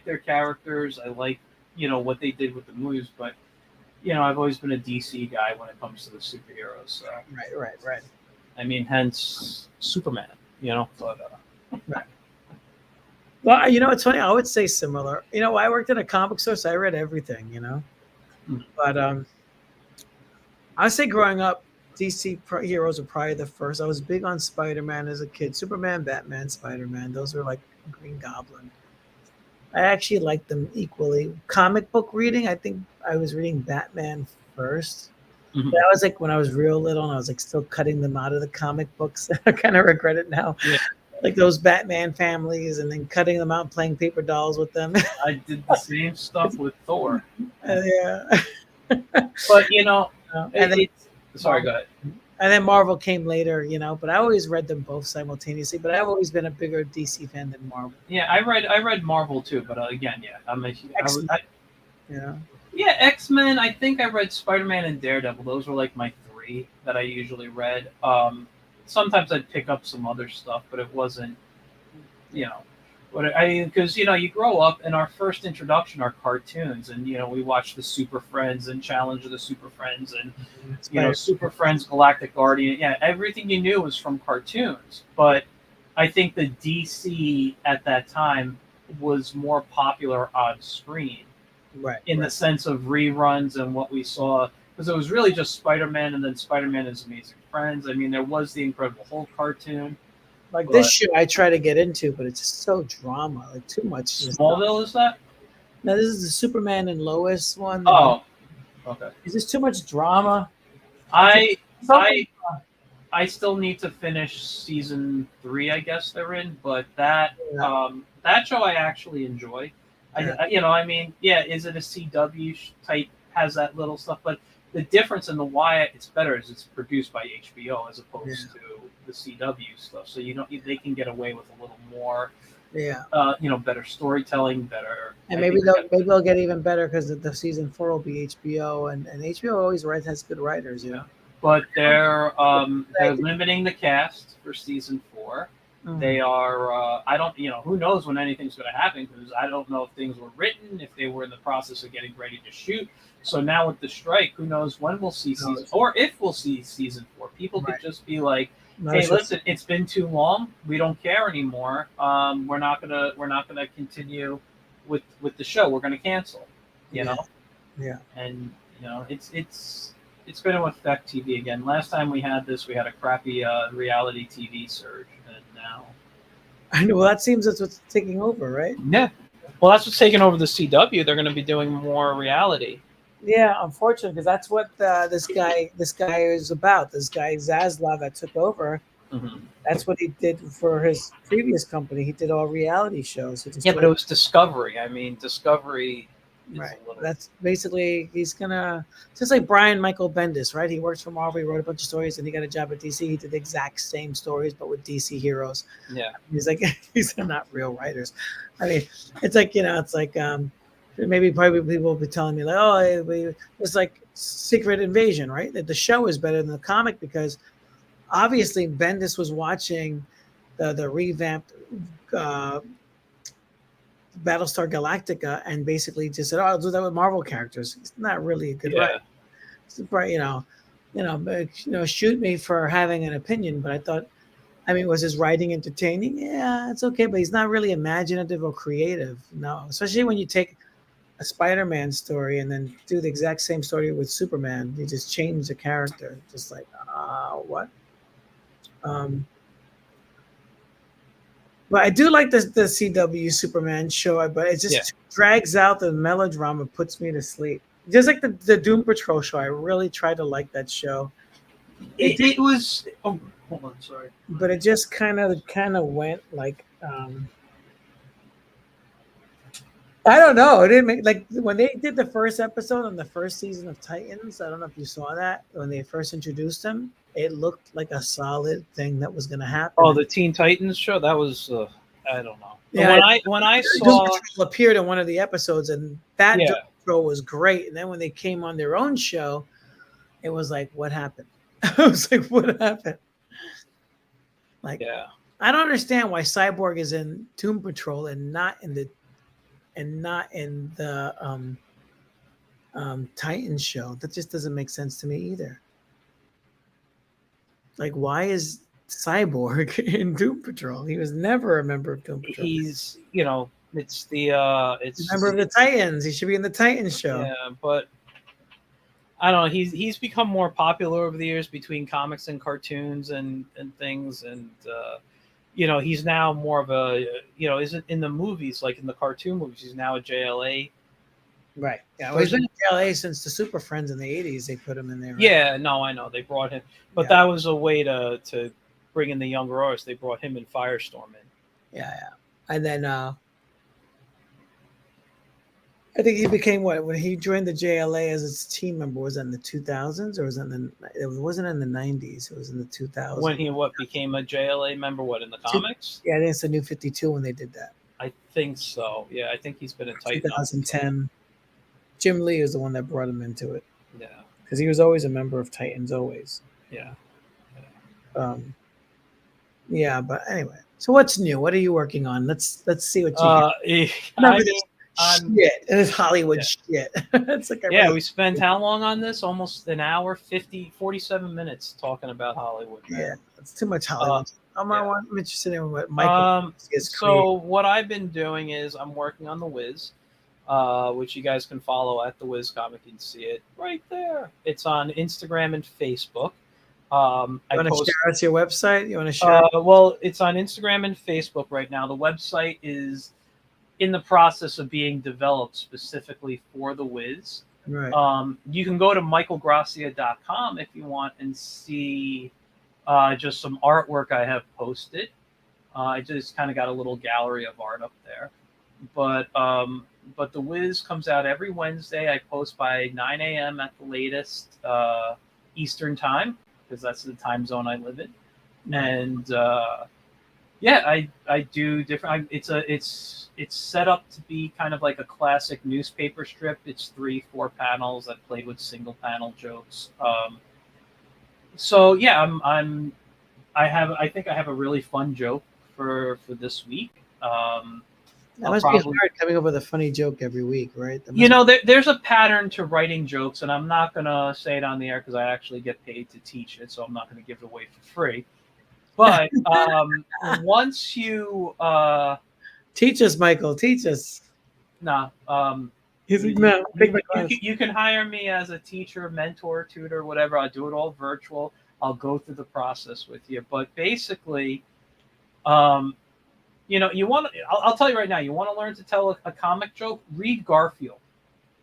their characters. I like what they did with the movies, but I've always been a DC guy when it comes to the superheroes. So Right. I mean, hence Superman. But Right. Well, it's funny. I would say similar. I worked in a comic store, so I read everything. But I would say growing up, DC heroes were probably the first. I was big on Spider-Man as a kid. Superman, Batman, Spider-Man. Those were like Green Goblin. I actually liked them equally. Comic book reading, I think I was reading Batman first. Mhm. That was like when I was real little and I was like still cutting them out of the comic books. I kind of regret it now. Yeah. Like those Batman families and then cutting them out and playing paper dolls with them. I did the same stuff with Thor. Yeah. But And then, sorry, go ahead. and then Marvel came later, but I always read them both simultaneously. But I've always been a bigger DC fan than Marvel. Yeah, I read Marvel too, but again, yeah, X-Men. Yeah, X-Men. I think I read Spider-Man and Daredevil. Those were like my three that I usually read. Sometimes I'd pick up some other stuff, but it wasn't, because you grow up and our first introduction are cartoons, and we watch the Super Friends and Challenge of the Super Friends and Super Friends, Galactic Guardian. Yeah, everything you knew was from cartoons. But I think the DC at that time was more popular on screen. Right. In the sense of reruns and what we saw, because it was really just Spider-Man and then Spider-Man and His Amazing Friends. I mean, there was the Incredible Hulk cartoon. Like this show, I try to get into, but it's just so drama, like too much. Smallville, is that? No, this is the Superman and Lois one. Oh, okay. Is this too much drama? I still need to finish season 3. I guess they're in, but that show I actually enjoy. Is it a CW type? Has that little stuff, but the difference in the why it's better is it's produced by HBO as opposed to the CW stuff. So they can get away with a little more, better storytelling, better. And maybe they'll get even better because the season 4 will be HBO, and HBO always has good writers, But they're limiting the cast for season 4. They are. I don't. Who knows when anything's going to happen? Because I don't know if things were written, if they were in the process of getting ready to shoot. So now with the strike, who knows when we'll see season, or if we'll see season 4? People could just be like, "Hey, listen, it's been too long. We don't care anymore. We're not gonna continue with the show. We're gonna cancel." Yeah. And it's going to affect TV again. Last time we had this, we had a crappy reality TV surge, and now. I know. Well, that seems that's what's taking over, right? Yeah. Well, that's what's taking over the CW. They're going to be doing more reality. Yeah, unfortunately, because that's what this guy is about. This guy Zaslav that took over. Mm-hmm. That's what he did for his previous company. He did all reality shows. But it was Discovery. I mean, Discovery. Right. That's basically he's gonna just like Brian Michael Bendis, right? He works for Marvel. He wrote a bunch of stories, and he got a job at DC. He did the exact same stories, but with DC heroes. Yeah. He's like these are not real writers. I mean, it's like maybe probably people will be telling me like, oh, it's like Secret Invasion, right? That the show is better than the comic because obviously Bendis was watching the revamped. Battlestar Galactica and basically just said, "Oh, I'll do that with Marvel characters." It's not really a good writer. It's shoot me for having an opinion, but I thought, was his writing entertaining? Yeah, it's okay, but he's not really imaginative or creative. No, especially when you take a Spider-Man story and then do the exact same story with Superman. You just change the character, just like what? But I do like the CW Superman show, but it just drags out the melodrama, puts me to sleep. Just like the Doom Patrol show, I really try to like that show. It was. Oh, hold on, sorry. but it just kind of went like I don't know. It didn't make like when they did the first episode on the first season of Titans. I don't know if you saw that when they first introduced them. It looked like a solid thing that was going to happen. Oh, the Teen Titans show. That was. I don't know. Yeah, when I Doom saw Patrol appeared in one of the episodes, and that Yeah. Doom Patrol was great. And then when they came on their own show, it was like, what happened? I was like, what happened? Like, yeah. I don't understand why Cyborg is in Doom Patrol and not in the Titans show. That just doesn't make sense to me either. Like, why is Cyborg in Doom Patrol? He was never a member of Doom Patrol. He's it's the it's a member of the Titans. He should be in the Titans show. Yeah, but I don't know. He's become more popular over the years between comics and cartoons and things, and he's now more of a isn't in the movies like in the cartoon movies. He's now a JLA. Right. Yeah. Well, he's been in JLA since the Super Friends in the '80s. They put him in there. Right? Yeah. No, I know they brought him, but that was a way to bring in the younger artists. They brought him and Firestorm in. Yeah. And then I think he became when he joined the JLA as its team member. Was that in the 2000s or was it it wasn't in the 90s? It was in the 2000s. When he became a JLA member? What in the comics? Yeah, I think it's the New 52 when they did that. I think so. Yeah, I think he's been in Titan. 2010. Jim Lee is the one that brought him into it. Yeah, because he was always a member of Titans. Always. Yeah. Yeah, but anyway. So what's new? What are you working on? Let's see what you. Shit, it is Hollywood shit. It's like we spent how long on this? Almost an hour, 47 minutes talking about Hollywood. Man. Yeah, it's too much Hollywood. I'm interested in what Michael is So creating. what I've been doing is I'm working on The Wiz, which you guys can follow at The Wiz Comic. You can see it right there. It's on Instagram and Facebook. You want to share us your website? You want to share? Well, it's on Instagram and Facebook right now. The website is in the process of being developed specifically for The Wiz. Right. You can go to michaelgrassia.com if you want and see just some artwork I have posted. I just kind of got a little gallery of art up there. But The Wiz comes out every Wednesday. I post by 9 a.m. at the latest Eastern time, because that's the time zone I live in. And I do different. It's set up to be kind of like a classic newspaper strip. It's 3-4 panels that played with single panel jokes. So yeah, I think I have a really fun joke for this week. That must be hard coming up with a funny joke every week, right? There's a pattern to writing jokes, and I'm not gonna say it on the air because I actually get paid to teach it, so I'm not gonna give it away for free. But once you teach us, Michael, teach us. No, he's like, no. You can hire me as a teacher, mentor, tutor, whatever. I'll do it all virtual. I'll go through the process with you. But basically, you want. I'll tell you right now. You want to learn to tell a comic joke? Read Garfield.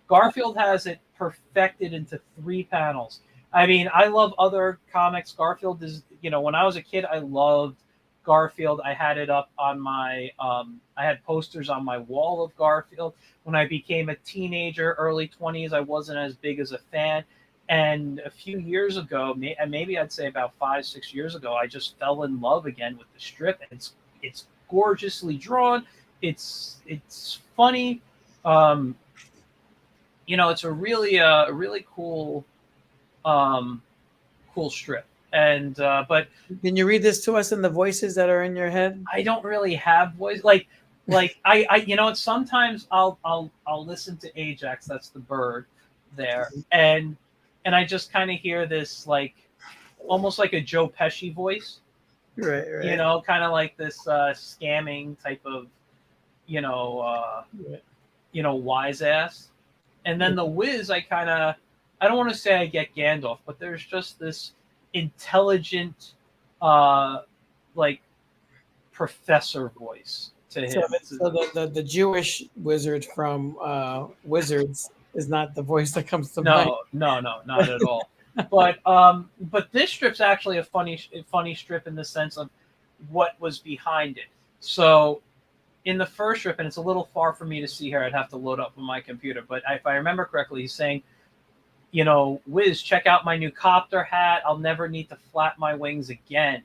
Garfield has it perfected into 3 panels. I mean, I love other comics. Garfield is, when I was a kid, I loved Garfield. I had it up on my, I had posters on my wall of Garfield. When I became a teenager, early 20s, I wasn't as big as a fan. And a few years ago, maybe I'd say about 5-6 years ago, I just fell in love again with the strip. It's gorgeously drawn. It's funny. It's a really cool strip. And but can you read this to us in the voices that are in your head? I don't really have voice like I sometimes I'll listen to Ajax, that's the bird there, and I just kind of hear this like almost like a Joe Pesci voice, right. Kind of like this scamming type of wise ass. And then the Wiz, I don't want to say I get Gandalf, but there's just this intelligent, like professor voice to him. So the Jewish wizard from Wizards is not the voice that comes to mind. No, not at all. But this strip's actually a funny strip in the sense of what was behind it. So in the first strip, and it's a little far for me to see here, I'd have to load up on my computer. But if I remember correctly, he's saying, Wiz, check out my new copter hat. I'll never need to flap my wings again.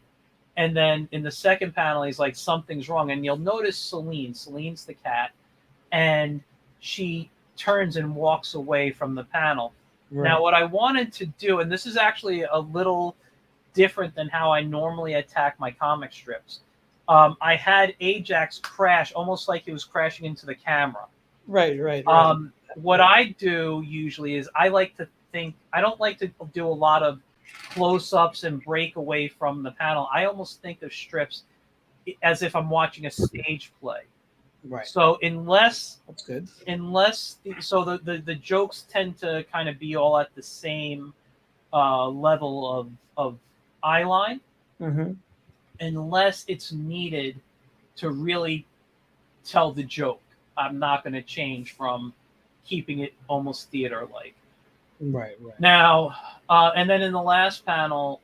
And then in the second panel, he's like, something's wrong. And you'll notice Celine's the cat, and she turns and walks away from the panel. Right. Now, what I wanted to do, and this is actually a little different than how I normally attack my comic strips. I had Ajax crash almost like he was crashing into the camera. Right. What I do usually is I don't like to do a lot of close-ups and break away from the panel. I almost think of strips as if I'm watching a stage play. Right. So unless that's good. The jokes tend to kind of be all at the same level of eye line, unless it's needed to really tell the joke. I'm not going to change from keeping it almost theater-like. Right. Now, and then in the last panel,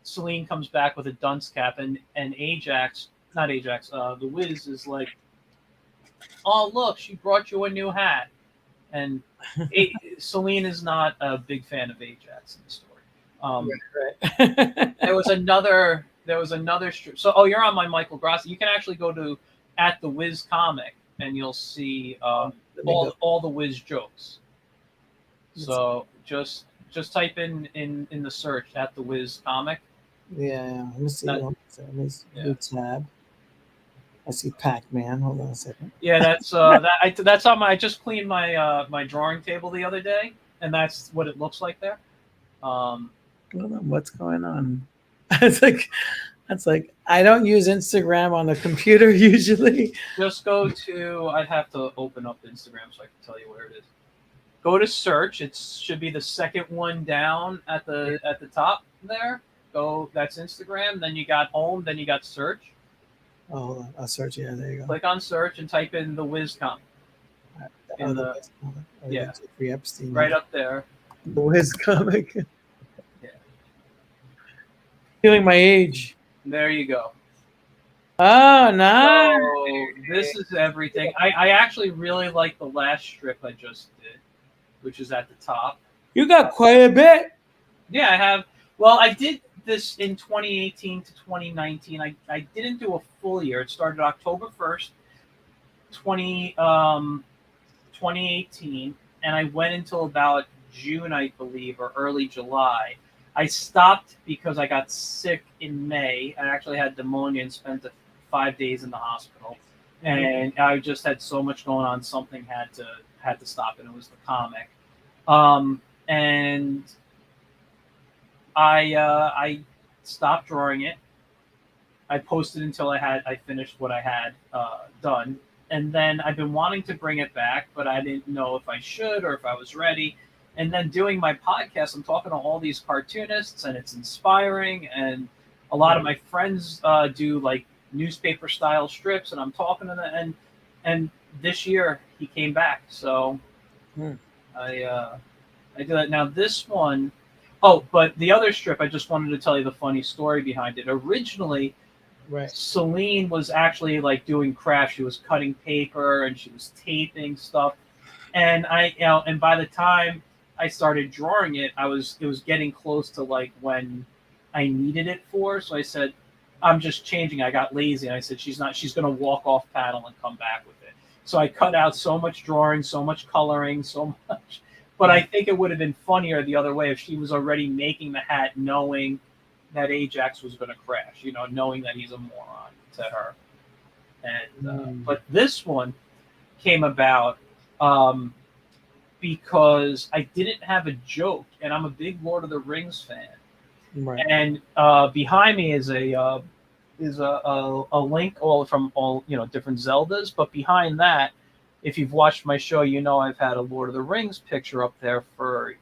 Celine comes back with a dunce cap, and the Wiz is like, oh, look, she brought you a new hat. And Celine is not a big fan of Ajax in the story. Right. There was another strip. So, you're on my Michael Grassia. You can actually go to @TheWiz comic, and you'll see all the Wiz jokes. So just type in the search @TheWiz comic. Yeah. Let me see. New tab. I see Pac-Man. Hold on a second. Yeah, that's that's on I just cleaned my my drawing table the other day, and that's what it looks like there. Hold on, what's going on? It's like I don't use Instagram on a computer usually. Just go to. I'd have to open up Instagram so I can tell you where it is. Go to search. It should be the second one down at the top there. That's Instagram. Then you got home. Then you got search. Oh, hold on. I'll search. Yeah, there you go. Click on search and type in the Wiz comic. Free Epstein. Right up there. The Wiz comic. Yeah. Feeling my age. There you go. Oh, nice. So this is everything. I actually really like the last strip I just did, which is at the top. You got quite a bit. Yeah, I have. Well, I did this in 2018 to 2019. I didn't do a full year. It started October 1st, 2018, and I went until about June, I believe, or early July. I stopped because I got sick in May. I actually had pneumonia and spent 5 days in the hospital, and I just had so much going on. Something had to stop, and it was the comic. And I stopped drawing it. I posted until I finished what I had done, and then I've been wanting to bring it back, but I didn't know if I should or if I was ready. And then doing my podcast, I'm talking to all these cartoonists, and it's inspiring. And a lot of my friends do like newspaper style strips, and I'm talking to them. And this year he came back, so I did that. Now this one. Oh, but the other strip, I just wanted to tell you the funny story behind it. Originally, Celine was actually like doing crafts. She was cutting paper and she was taping stuff. And and by the time I started drawing it, it was getting close to like when I needed it for. So I said, I'm just changing. I got lazy, and I said she's going to walk off panel and come back with it. So I cut out so much drawing, so much coloring, so much. But I think it would have been funnier the other way if she was already making the hat knowing that Ajax was going to crash, knowing that he's a moron to her. And but this one came about because I didn't have a joke, and I'm a big Lord of the Rings fan. Right. And behind me is a link from all different Zeldas, but behind that, if you've watched my show, I've had a Lord of the Rings picture up there for,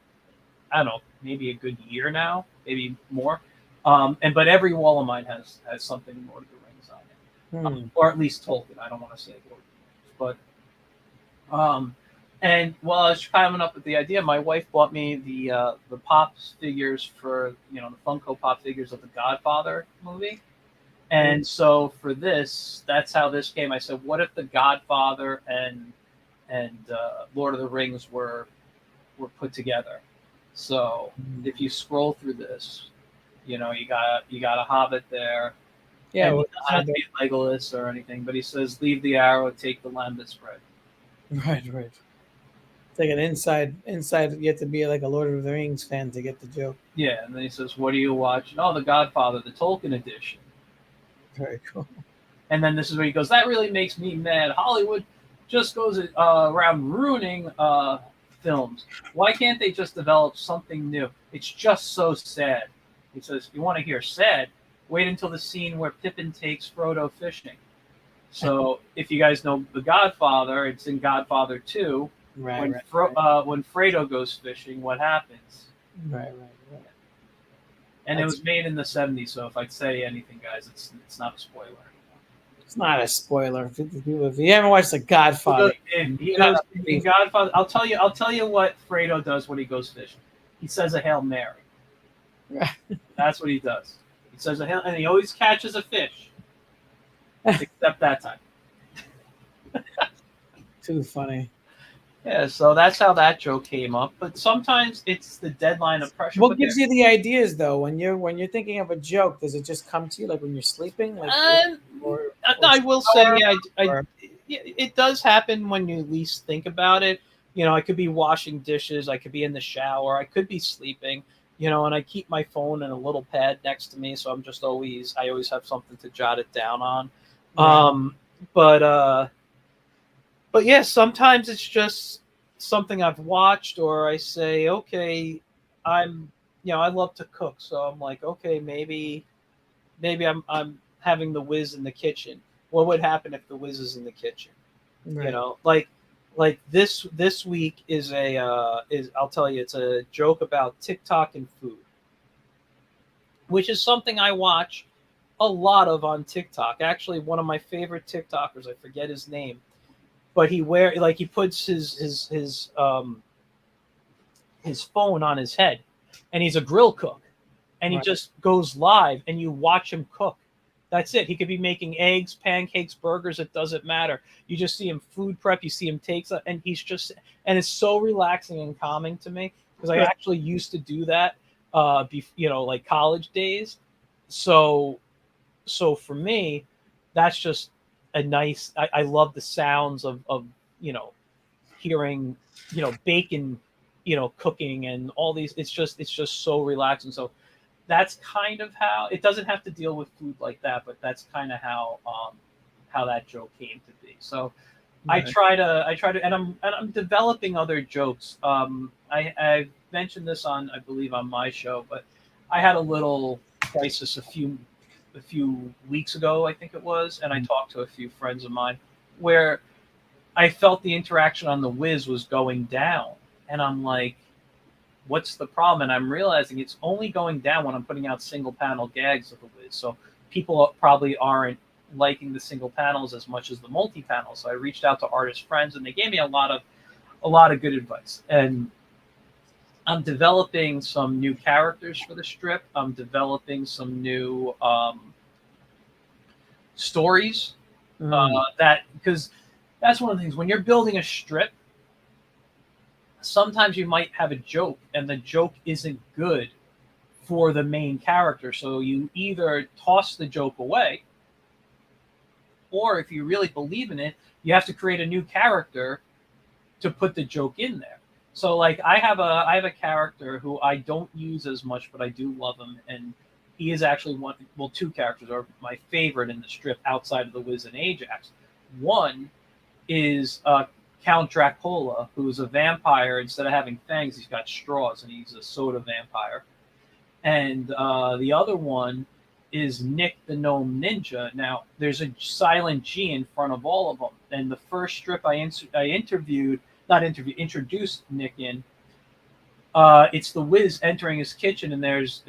I don't know, maybe a good year now, maybe more. But every wall of mine has something Lord of the Rings on it, or at least Tolkien. I don't want to say Lord of the Rings, but And while I was coming up with the idea, my wife bought me the Pops figures for the Funko Pop figures of the Godfather movie. And so for this, that's how this came. I said, what if the Godfather and Lord of the Rings were put together? So if you scroll through this, you got a Hobbit there. Yeah, And well, it doesn't have to be Legolas or anything, but he says, "Leave the arrow, take the lambent spread." right. It's like an inside. You have to be like a Lord of the Rings fan to get the joke. Yeah, and then he says, "What are you watching?" "Oh, The Godfather, the Tolkien edition." Very cool. And then this is where he goes, "That really makes me mad. Hollywood just goes around ruining films. Why can't they just develop something new? It's just so sad." He says, "You want to hear sad? Wait until the scene where Pippin takes Frodo fishing." So if you guys know The Godfather, it's in Godfather 2. Right, When right. when Fredo goes fishing, what happens? Right. And it was made in the 70s, so if I say anything, guys, it's not a spoiler. It's not a spoiler. If you haven't watched The Godfather, He goes in Godfather. I'll tell you what Fredo does when he goes fishing. He says a Hail Mary. That's what he does. He says a Hail, and he always catches a fish, except that time. Too funny. Yeah, so that's how that joke came up. But sometimes it's the deadline of pressure. What gives you the ideas though when you're thinking of a joke? Does it just come to you like when you're sleeping? Like, I will say, it does happen when you least think about it. I could be washing dishes, I could be in the shower, I could be sleeping. And I keep my phone in a little pad next to me, so I always have something to jot it down on. Right. But yeah, sometimes it's just something I've watched, or I say, okay, I love to cook, so I'm like, okay, maybe I'm having the whiz in the kitchen. What would happen if the whiz is in the kitchen? Right. Like this week is I'll tell you, it's a joke about TikTok and food, which is something I watch a lot of on TikTok. Actually, one of my favorite TikTokers, I forget his name, but he puts his phone on his head, and he's a grill cook, and he just goes live, and you watch him cook. That's it. He could be making eggs, pancakes, burgers. It doesn't matter. You just see him food prep. You see him take stuff, and it's so relaxing and calming to me, because I actually used to do that, like college days. So for me, that's just a nice. I love the sounds of hearing bacon cooking and all these. It's just so relaxing. So that's kind of how it doesn't have to deal with food like that, but that's kind of how that joke came to be. So I try to, and I'm developing other jokes. I mentioned this I believe on my show, but I had a little crisis a few weeks ago, I think it was, and I talked to a few friends of mine where I felt the interaction on the Wiz was going down, and I'm like, what's the problem? And I'm realizing it's only going down when I'm putting out single panel gags of the Wiz. So people probably aren't liking the single panels as much as the multi panels. So I reached out to artist friends, and they gave me a lot of good advice. And I'm developing some new characters for the strip. I'm developing some new stories because that's one of the things when you're building a strip. Sometimes you might have a joke, and the joke isn't good for the main character. So you either toss the joke away, or if you really believe in it, you have to create a new character to put the joke in there. So like I have a character who I don't use as much, but I do love him, and he is actually two characters are my favorite in the strip outside of the Wiz and Ajax. One is Count Dracula, who's a vampire. Instead of having fangs, he's got straws, and he's a soda vampire. And the other one is Nick the Gnome Ninja. Now, there's a silent G in front of all of them. And the first strip I introduced Nick in, it's the Wiz entering his kitchen, and there's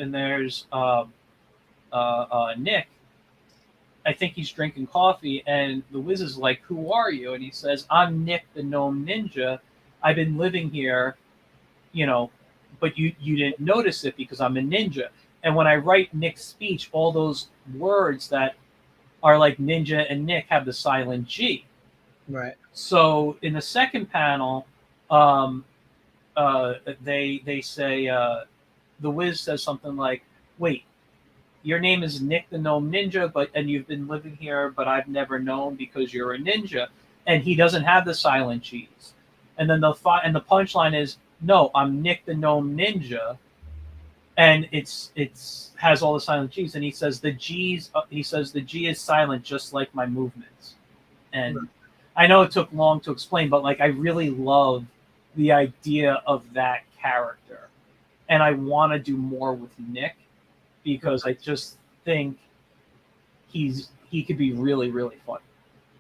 Nick. I think he's drinking coffee, and the Wiz is like, "Who are you?" And he says, "I'm Nick the Gnome Ninja, I've been living here, you know, but you didn't notice it because I'm a ninja. And when I write Nick's speech, all those words that are like ninja and Nick have the silent G. Right. So in the second panel, um, they say the Wiz says something like, "Wait, your name is Nick the Gnome Ninja, and you've been living here, but I've never known because you're a ninja." And he doesn't have the silent G's. And then the punchline is, "No, I'm Nick the Gnome Ninja," and it's has all the silent G's. And he says the G is silent, just like my movements. And I know it took long to explain, but like I really love the idea of that character, and I want to do more with Nick because I just think he could be really, really fun.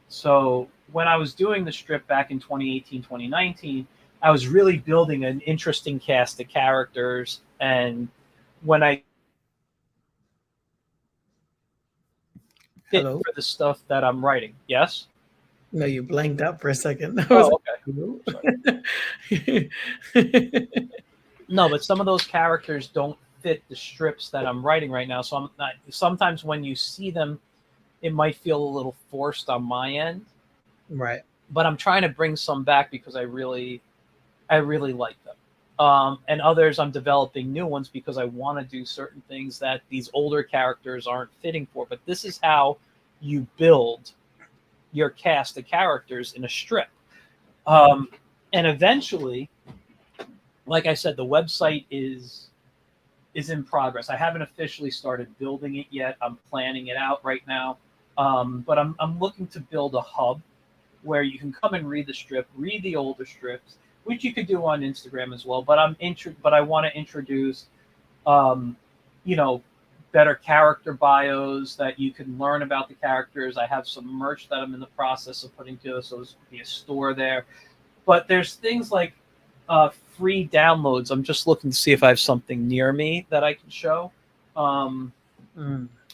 So when I was doing the strip back in 2018, 2019, I was really building an interesting cast of characters. And when I fit Hello? for the stuff that I'm writing, yes? No, you blanked out for a second. I Oh, was okay. No, but some of those characters don't fit the strips that I'm writing right now. So I'm not. Sometimes when you see them, it might feel a little forced on my end. Right. But I'm trying to bring some back because I really like them. And others, I'm developing new ones because I want to do certain things that these older characters aren't fitting for. But this is how you build your cast of characters in a strip. And eventually, like I said, the website is in progress. I haven't officially started building it yet. I'm planning it out right now. But I'm looking to build a hub where you can come and read the strip, read the older strips, which you could do on Instagram as well. But I want to introduce, you know, better character bios that you can learn about the characters. I have some merch that I'm in the process of putting together, so there's be a store there. But there's things like free downloads. I'm just looking to see if I have something near me that I can show.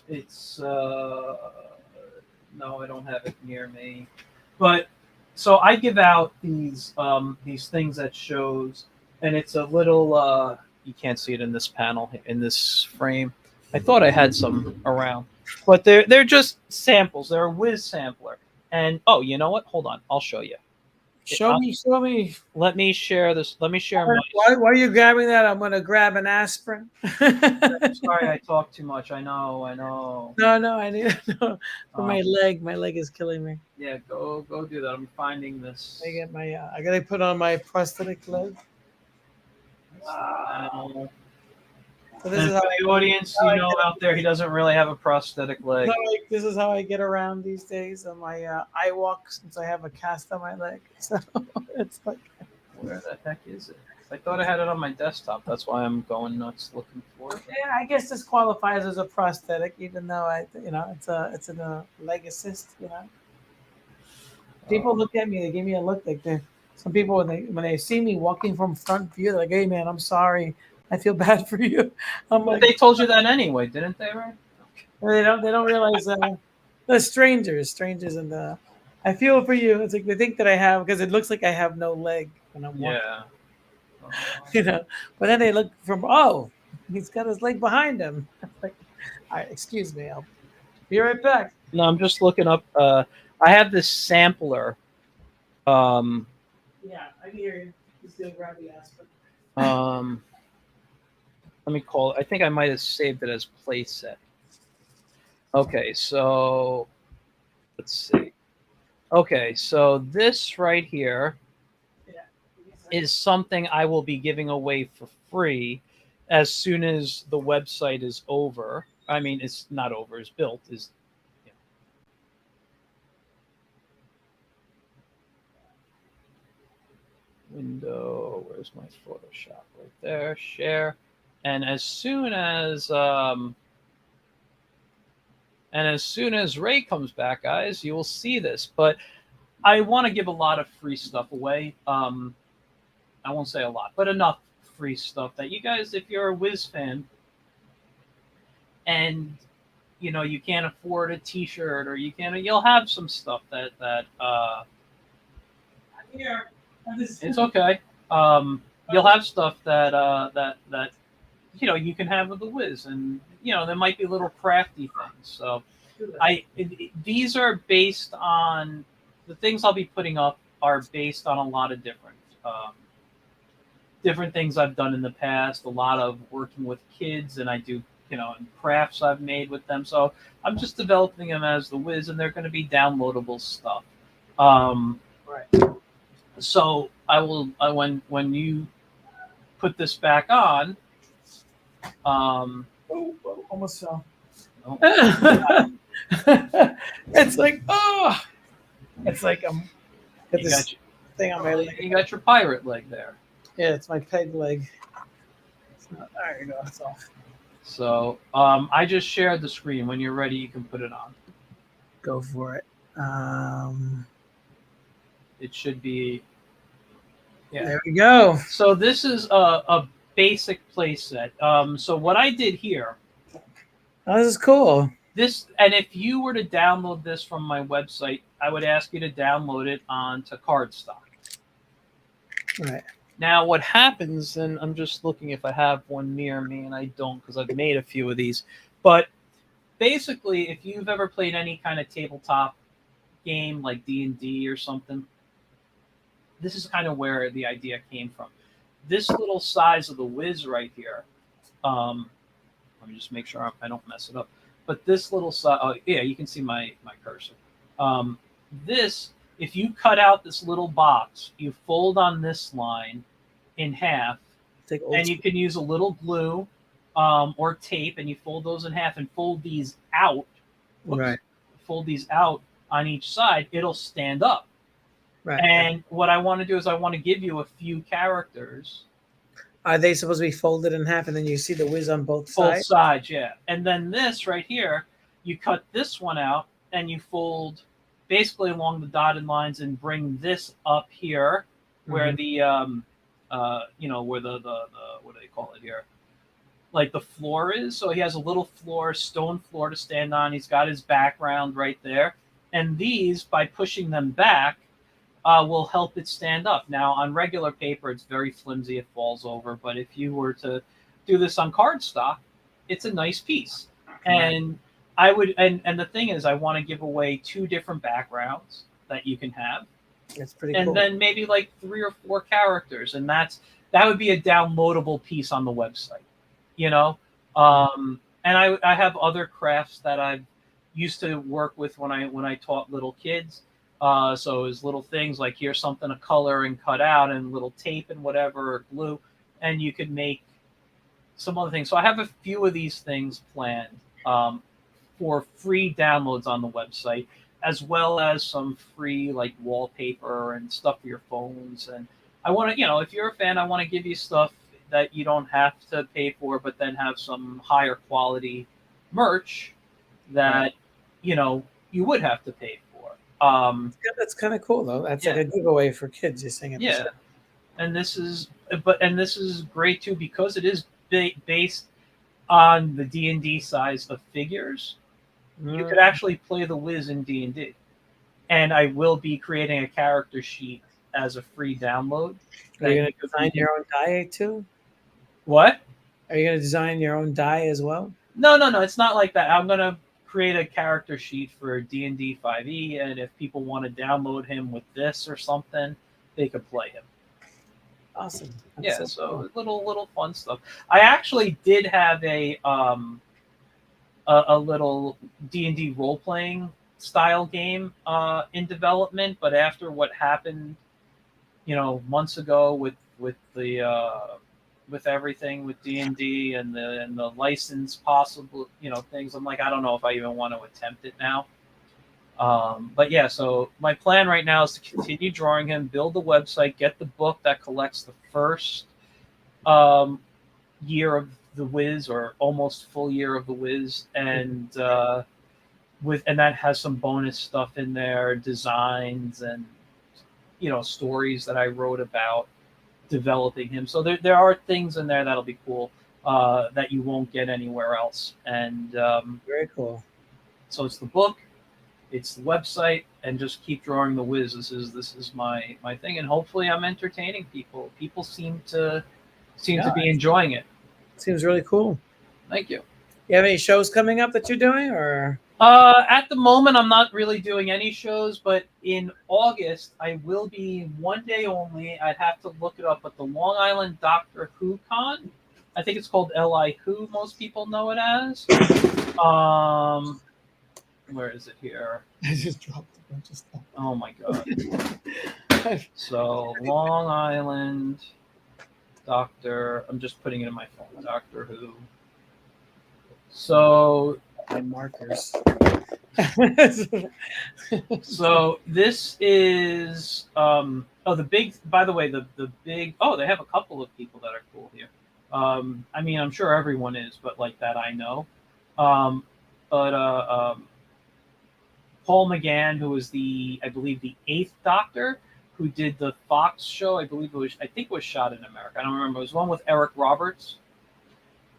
It's no, I don't have it near me. But so I give out these things that shows, and it's a little. You can't see it in this panel in this frame. I thought I had some around, but they're just samples. They're a Wiz sampler. And oh, you know what? Hold on, I'll show you. Show me. Let me share this. Let me share my. Why are you grabbing that? I'm gonna grab an aspirin. Sorry, I talk too much. I know. No, I need for my leg. My leg is killing me. Yeah, go do that. I'm finding this. I get my. I gotta put on my prosthetic leg. So this is how the audience, out there, he doesn't really have a prosthetic leg. No, like, this is how I get around these days on my I walk since I have a cast on my leg. So it's like, where the heck is it? I thought I had it on my desktop. That's why I'm going nuts looking for it. Yeah, I guess this qualifies as a prosthetic, even though it's a leg assist. People look at me, they give me a look like they. Some people when they see me walking from front view, they're like, "Hey man, I'm sorry. I feel bad for you." I'm like, they told you that anyway, didn't they? Right? They don't realize the strangers, and I feel for you. It's like they think that I have because it looks like I have no leg when I'm walking. Yeah. But then they look from he's got his leg behind him. Like, all right, excuse me, I'll be right back. No, I'm just looking up. I have this sampler. Yeah, I can hear you. Just go grab the aspirin. Let me call it. I think I might have saved it as playset. Okay, so let's see. Okay, so this right here is something I will be giving away for free as soon as the website is over. I mean, it's not over, it's built. Window, where's my Photoshop? Right there, share. And as soon as Ray comes back, guys, you will see this. But I want to give a lot of free stuff away. I won't say a lot, but enough free stuff that you guys, if you're a Wiz fan and you can't afford a T-shirt or you'll have some stuff that here. It's okay. You'll have stuff that you can have with the Wiz, and there might be little crafty things. So these are based on the things I'll be putting up are based on a lot of different things I've done in the past. A lot of working with kids, and I do and crafts I've made with them. So I'm just developing them as the Wiz, and they're going to be downloadable stuff. Right. So when you put this back on. Almost fell. Oh, It's like, oh, it's like got you this got thing on my leg. you got your pirate leg there. Yeah, it's my peg leg. It's not, there you go. It's off. So I just shared the screen. When you're ready, you can put it on. Go for it. It should be. Yeah. There we go. So this is a basic play set. So what I did here. Oh, this is cool. And if you were to download this from my website, I would ask you to download it onto cardstock. Right. Now, what happens, and I'm just looking if I have one near me, and I don't because I've made a few of these. But basically, if you've ever played any kind of tabletop game like D&D or something, this is kind of where the idea came from. This little size of the Wiz right here. Let me just make sure I don't mess it up. But this little size, oh yeah, you can see my cursor. This, if you cut out this little box, you fold on this line in half, and you can use a little glue or tape, and you fold those in half and fold these out. Right. Fold these out on each side. It'll stand up. Right. And what I want to do is I want to give you a few characters. Are they supposed to be folded in half, and then you see the Wiz on both sides? Both sides, yeah. And then this right here, you cut this one out, and you fold basically along the dotted lines and bring this up here, where the where the what do they call it here? Like the floor is. So he has a little floor, stone floor to stand on. He's got his background right there. And these, by pushing them back, will help it stand up. Now, on regular paper, it's very flimsy. It falls over. But if you were to do this on cardstock, it's a nice piece. And I would, and the thing is, I want to give away 2 different backgrounds that you can have. That's pretty cool. And then maybe like 3 or 4 characters. And that would be a downloadable piece on the website, And I have other crafts that I've used to work with when I taught little kids. So it's little things like here's something to color and cut out, and little tape and whatever, or glue, and you could make some other things. So I have a few of these things planned for free downloads on the website, as well as some free like wallpaper and stuff for your phones. And I want to, if you're a fan, I want to give you stuff that you don't have to pay for, but then have some higher quality merch that you would have to pay for. Yeah, that's kind of cool though. That's like a giveaway for kids. You're saying, and this is great too because it is based on the D&D size of figures. You could actually play the Wiz in D&D, and I will be creating a character sheet as a free download. Are you going to design your own die too? What? Are you going to design your own die as well? No. It's not like that. I'm going to create a character sheet for D&D 5e, and if people want to download him with this or something, they could play him. Awesome. That's so cool. little fun stuff. I actually did have a little D&D role-playing style game in development, but after what happened, months ago with the with everything with D&D and the license possible, things, I'm like, I don't know if I even want to attempt it now. But yeah, so my plan right now is to continue drawing him, build the website, get the book that collects the first year of the Wiz, or almost full year of the Wiz, and that has some bonus stuff in there, designs and stories that I wrote about developing him. So there are things in there that'll be cool that you won't get anywhere else. And very cool. So it's the book, It's the website, and just keep drawing the whiz. This is my thing, and hopefully I'm entertaining people. People seem to be enjoying it. Seems really cool. Thank you. You have any shows coming up that you're doing, or? At the moment, I'm not really doing any shows, but in August, I will be one day only. I'd have to look it up, but the Long Island Doctor Who Con, I think it's called LI Who, most people know it as. Where is it here? I just dropped a bunch of stuff. Oh my god. So, Long Island Doctor, I'm just putting it in my phone, Doctor Who. So, My markers. So this is the big, by the way, the big, they have a couple of people that are cool here. I mean, I'm sure everyone is, but like that I know. But Paul McGann, who was I believe the eighth Doctor, who did the Fox show, I think it was shot in America. I don't remember. It was one with Eric Roberts.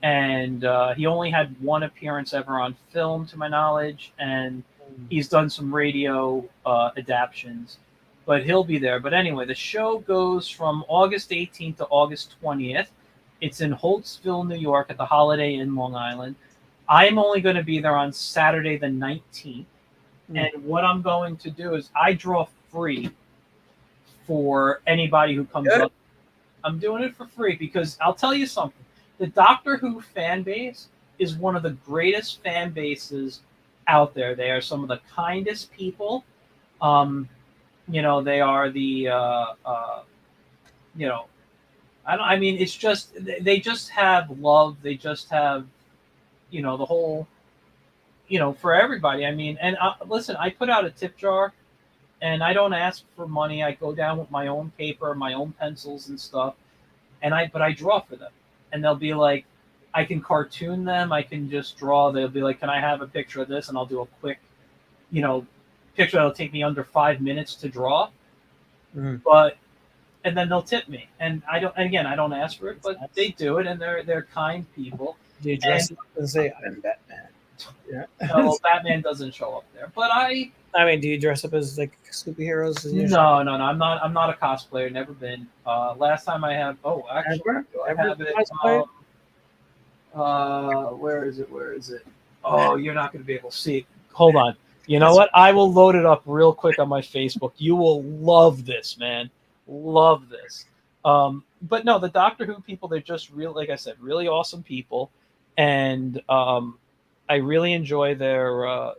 And he only had one appearance ever on film, to my knowledge, and he's done some radio adaptions, but he'll be there. But anyway, the show goes from August 18th to August 20th. It's in Holtsville, New York, at the Holiday Inn, Long Island. I'm only going to be there on Saturday the 19th, and what I'm going to do is I draw free for anybody who comes up. I'm doing it for free because I'll tell you something. The Doctor Who fan base is one of the greatest fan bases out there. They are some of the kindest people. They are the, it's just, they just have love. They just have, the whole, for everybody. I mean, and listen, I put out a tip jar, and I don't ask for money. I go down with my own paper, my own pencils and stuff, but I draw for them. And they'll be like, I can cartoon them. I can just draw. They'll be like, can I have a picture of this? And I'll do a quick, picture that'll take me under 5 minutes to draw. And then they'll tip me. And I don't ask for it, but they do it, and they're kind people. Do you dress up and say, I'm Batman? Yeah. Well, Batman doesn't show up there, but I mean, do you dress up as like superheroes? No. I'm not a cosplayer. Never been. Last time I have. Oh, actually, I have it. Where is it? Oh, you're not going to be able to see it. Hold on. You know what? I will load it up real quick on my Facebook. You will love this, man. Love this. But no, the Doctor Who people, they're just real. Like I said, really awesome people, and I really enjoy their,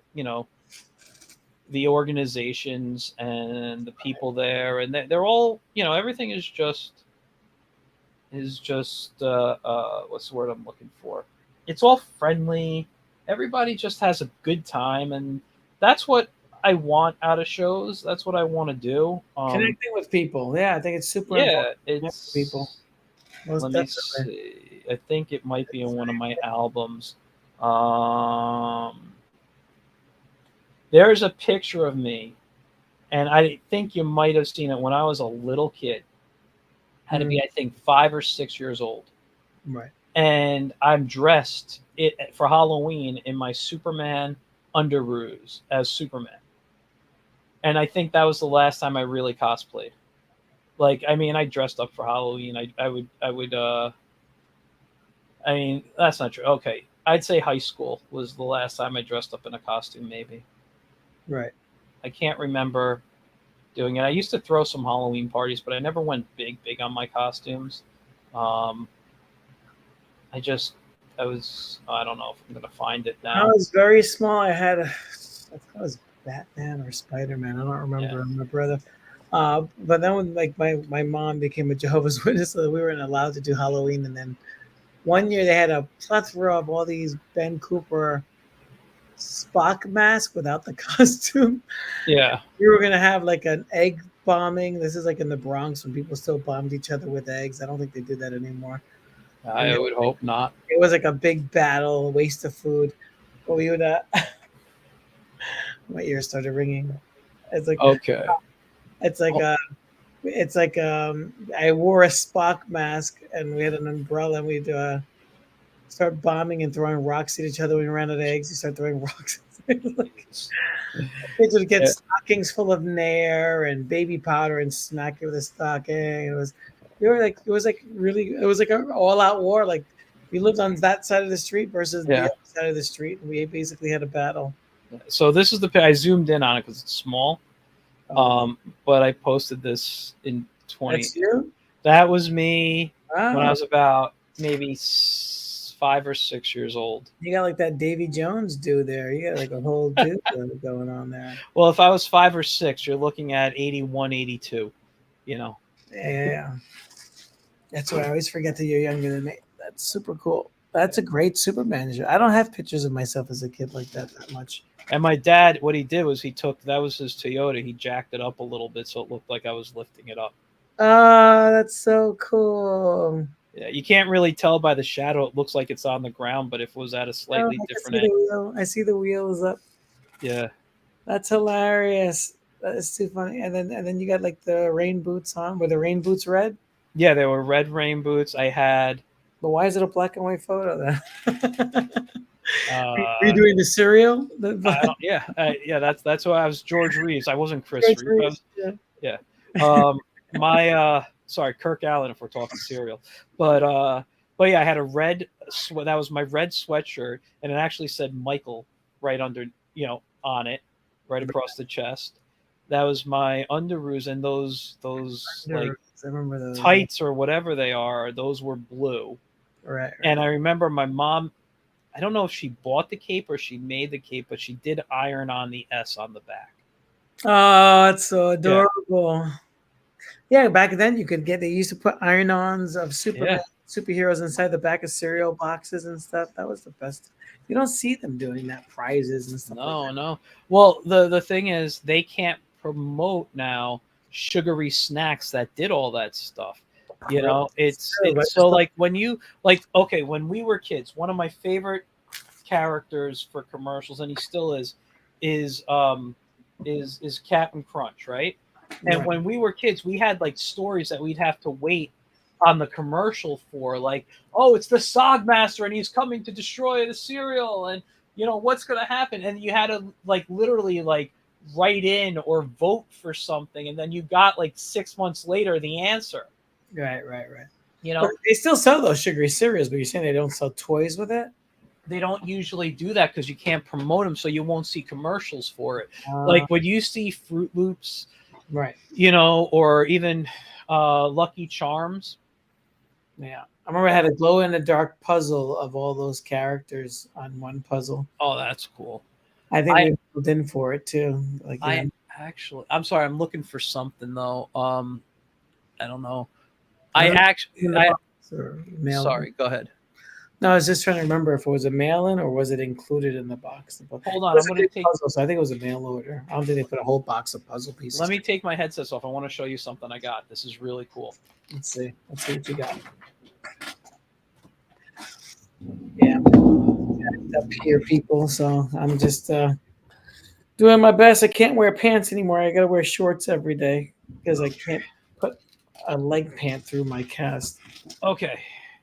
the organizations and the people there, and they're all, everything is just what's the word I'm looking for? It's all friendly. Everybody just has a good time, and that's what I want out of shows. That's what I want to do. Connecting with people. Yeah, I think it's super important. It's people. Let me see. I think it might be in one of my albums. There's a picture of me, and I think you might have seen it when I was a little kid. Had to be, I think, 5 or 6 years old. Right. And I'm dressed for Halloween in my Superman underoos as Superman. And I think that was the last time I really cosplayed. Like, I mean, I dressed up for Halloween. I would. I mean, that's not true. Okay, I'd say high school was the last time I dressed up in a costume, maybe. Right. I can't remember doing it. I used to throw some Halloween parties, but I never went big on my costumes. I don't know if I'm gonna find it now. I was very small. I thought it was Batman or Spider-Man. I don't remember. My brother. But then when my mom became a Jehovah's Witness, so we weren't allowed to do Halloween. And then one year they had a plethora of all these Ben Cooper Spock mask without the costume. Yeah. We were gonna have like an egg bombing. This is like in the Bronx when people still bombed each other with eggs. I don't think they do that anymore. I would hope not. It was like a big battle, a waste of food. But we would my ears started ringing. It's like okay. It's like I wore a Spock mask and we had an umbrella and we'd start bombing and throwing rocks at each other when we ran out of eggs. You start throwing rocks. Kids would get stockings full of Nair and baby powder and smack it with a stocking. It was like an all-out war. Like we lived on that side of the street versus the other side of the street, and we basically had a battle. So this is I zoomed in on it because it's small. But I posted this in 20. That's you? That was me when I Wow. was about maybe 5 or 6 years old. You got like that Davy Jones dude there. You got like a whole dude going on there. Well, if I was 5 or 6, you're looking at 81, 82. You know. Yeah. That's why I always forget that you're younger than me. That's super cool. That's a great super manager. I don't have pictures of myself as a kid like that much. And my dad, what he did was that was his Toyota. He jacked it up a little bit so it looked like I was lifting it up. Oh, that's so cool. Yeah, you can't really tell by the shadow. It looks like it's on the ground, but if it was at a slightly different angle. I see the wheels up. Yeah. That's hilarious. That is too funny. And then you got like the rain boots on. Were the rain boots red? Yeah, they were red rain boots. I had. But why is it a black and white photo then? Were you doing the cereal? Yeah. That's why I was George Reeves. I wasn't Chris Reeves. Yeah. Sorry, Kirk Allen. If we're talking cereal, but yeah, I had a red. That was my red sweatshirt, and it actually said Michael right under, on it, right across the chest. That was my underoos, and those like I remember those tights or whatever they are. Those were blue. Right. And I remember my mom. I don't know if she bought the cape or she made the cape, but she did iron on the S on the back. Oh, it's so adorable. Yeah, back then they used to put iron-ons of superheroes inside the back of cereal boxes and stuff. That was the best. You don't see them doing that, prizes and stuff. No. Well, the thing is, they can't promote now sugary snacks that did all that stuff. It's so like when when we were kids, one of my favorite characters for commercials, and he still is Captain Crunch, right? And when we were kids, we had like stories that we'd have to wait on the commercial for, like, oh, it's the Sogmaster and he's coming to destroy the cereal, and what's going to happen, and you had to like literally like write in or vote for something, and then you got like 6 months later the answer. Right. But they still sell those sugary cereals, but you're saying they don't sell toys with it? They don't usually do that because you can't promote them, so you won't see commercials for it. Like when you see Fruit Loops, right? Or even Lucky Charms. Yeah, I remember I had a glow-in-the-dark puzzle of all those characters on one puzzle. Oh, that's cool. I think we built in for it too. Like I'm sorry, I'm looking for something though. I don't know. Sorry, go ahead. No, I was just trying to remember if it was a mail-in or was it included in the box. Hold on, I'm going to take puzzle, so I think it was a mail order. I don't think they put a whole box of puzzle pieces. Let me take my headsets off. I want to show you something I got. This is really cool. Let's see what you got. Yeah, up here, people. So I'm just doing my best. I can't wear pants anymore. I got to wear shorts every day because I can't put a leg pant through my cast. Okay.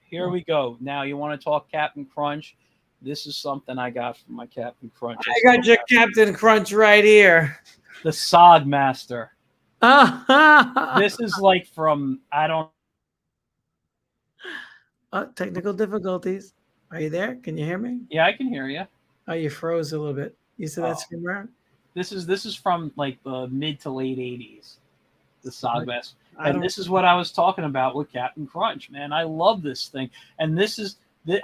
Here we go. Now you want to talk Captain Crunch? This is something I got from my Captain Crunch. I got your Captain Crunch right here. The Sogmaster. This is like from, I don't. Technical difficulties. Are you there? Can you hear me? Yeah, I can hear you. Oh, you froze a little bit. You said that's from where? This is from like the mid to late 80s. The Sogmaster. And this is what I was talking about with Captain Crunch, man. I love this thing. And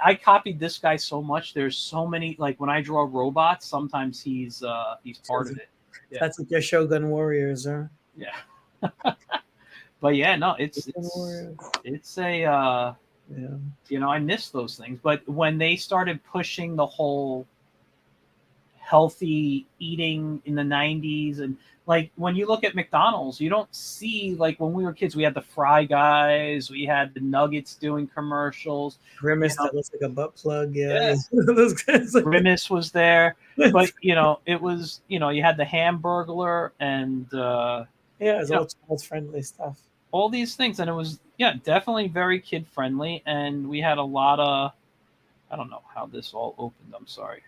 I copied this guy so much. There's so many, like when I draw robots, sometimes he's part of it. Yeah. That's like your Shogun Warriors, huh? Yeah. But yeah, no, it's a I miss those things. But when they started pushing the whole healthy eating in the 90s, and like when you look at McDonald's, you don't see, like when we were kids, we had the Fry Guys, we had the Nuggets doing commercials. Grimace that looks like a butt plug. Yeah. Those guys. Grimace was there, but it was you had the Hamburglar and it's all friendly stuff. All these things, and it was definitely very kid friendly, and we had a lot of, I don't know how this all opened. I'm sorry.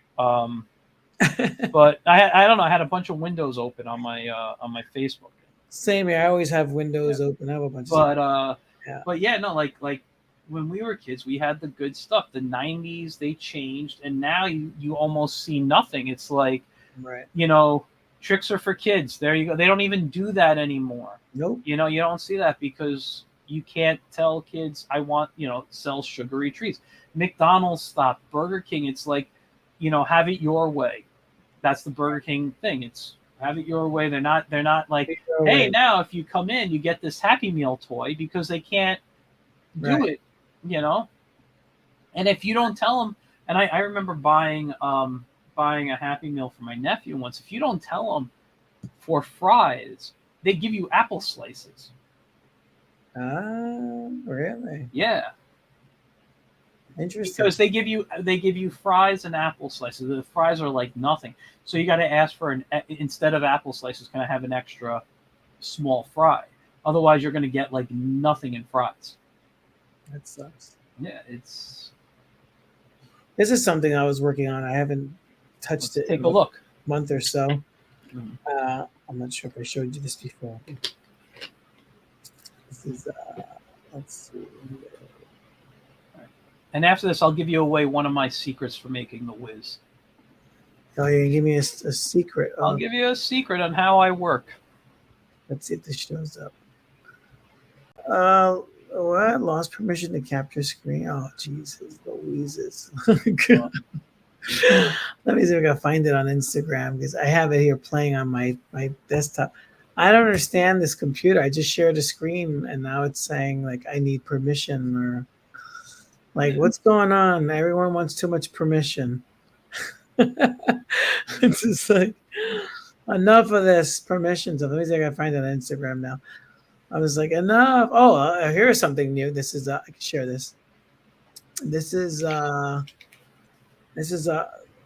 But I don't know. I had a bunch of windows open on my Facebook. Same here. I always have windows open. I have a bunch of But Yeah. but yeah, no, like when we were kids, we had the good stuff. The '90s they changed, and now you almost see nothing. It's like, right. you know, tricks are for kids. There you go. They don't even do that anymore. Nope. You know, you don't see that because you can't tell kids, I want, sell sugary treats. McDonald's stopped. Burger King, it's like, have it your way. That's the Burger King thing. It's have it your way. They're not like, hey, now if you come in, you get this Happy Meal toy, because they can't do it, And if you don't tell them, and I remember buying a Happy Meal for my nephew once. If you don't tell them for fries, they give you apple slices. Really? Yeah. Interesting. Because they give you fries and apple slices. The fries are like nothing. So you got to ask for instead of apple slices, can I have an extra small fry? Otherwise, you're going to get like nothing in fries. That sucks. Yeah, this is something I was working on. I haven't touched it. Take a look. Month or so. I'm not sure if I showed you this before. This is let's see. And after this, I'll give you away one of my secrets for making the whiz. Oh, you give me a secret. I'll give you a secret on how I work. Let's see if this shows up. What? Lost permission to capture screen. Oh, Jesus Louises. Let me see if I can find it on Instagram, because I have it here playing on my desktop. I don't understand this computer. I just shared a screen and now it's saying like I need permission, or like what's going on? Everyone wants too much permission. It's just like enough of this permission. So let me see if I can find it on Instagram now. I was like, enough. Oh, here's something new. This is I can share this. This is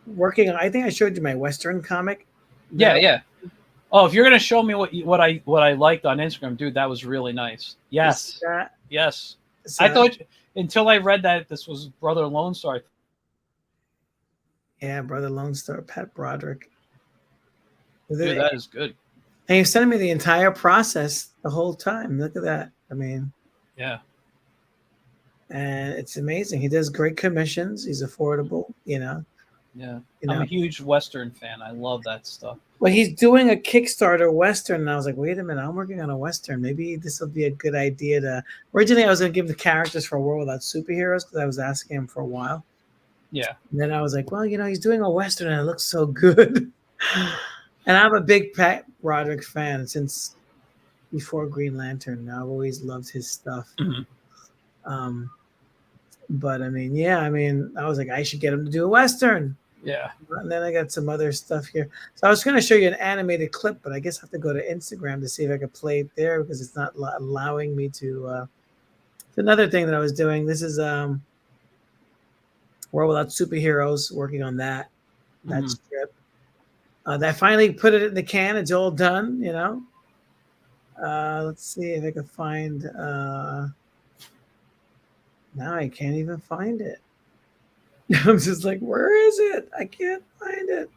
working on, I think I showed you my Western comic. Yeah. Oh, if you're gonna show me what I liked on Instagram, dude, that was really nice. Yes. Yes. So, I thought until I read that this was Brother Lone Star. Yeah, Brother Lone Star, Pat Broderick. Dude, that is good. And he's sending me the entire process the whole time. Look at that. I mean, yeah. And it's amazing. He does great commissions. He's affordable, Yeah. I'm a huge Western fan. I love that stuff. Well, he's doing a Kickstarter Western, and I was like, wait a minute, I'm working on a Western. Maybe this will be a good idea to... Originally, I was going to give the characters for a World Without Superheroes, because I was asking him for a while. Yeah. And then I was like, well, he's doing a Western, and it looks so good. And I'm a big Pat Broderick fan since before Green Lantern. I've always loved his stuff. Mm-hmm. But I mean, I was like, I should get him to do a Western. Yeah. And then I got some other stuff here. So I was going to show you an animated clip, but I guess I have to go to Instagram to see if I could play it there, because it's not allowing me to. It's another thing that I was doing. This is World Without Superheroes, working on that strip. That finally put it in the can. It's all done, Let's see if I can find. Now I can't even find it. I'm just like, where is it? I can't find it.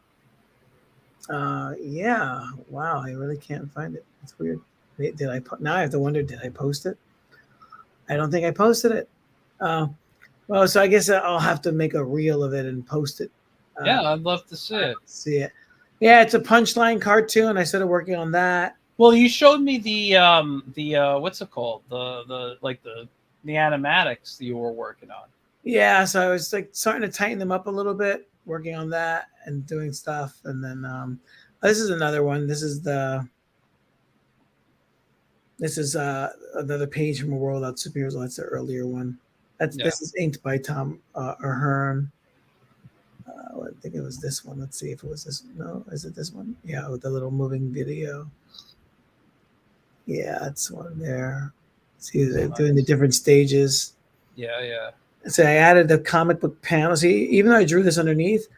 Yeah. Wow, I really can't find it. It's weird. Did I? Now I have to wonder, did I post it? I don't think I posted it. Well, so I guess I'll have to make a reel of it and post it. Yeah, I'd love to see it. See it. Yeah, it's a Punchline cartoon. I started working on that. Well, you showed me the what's it called? The animatics that you were working on. Yeah, so I was like starting to tighten them up a little bit, working on that and doing stuff. And then this is another one. This is another page from A World Without Superheroes. That's the earlier one. This is inked by Tom Ahern. I think it was this one. Let's see if it was this. No, is it this one? Yeah, with the little moving video. Yeah, that's one there. See, they're doing the different stages. Yeah. So I added the comic book panel. See, even though I drew this underneath,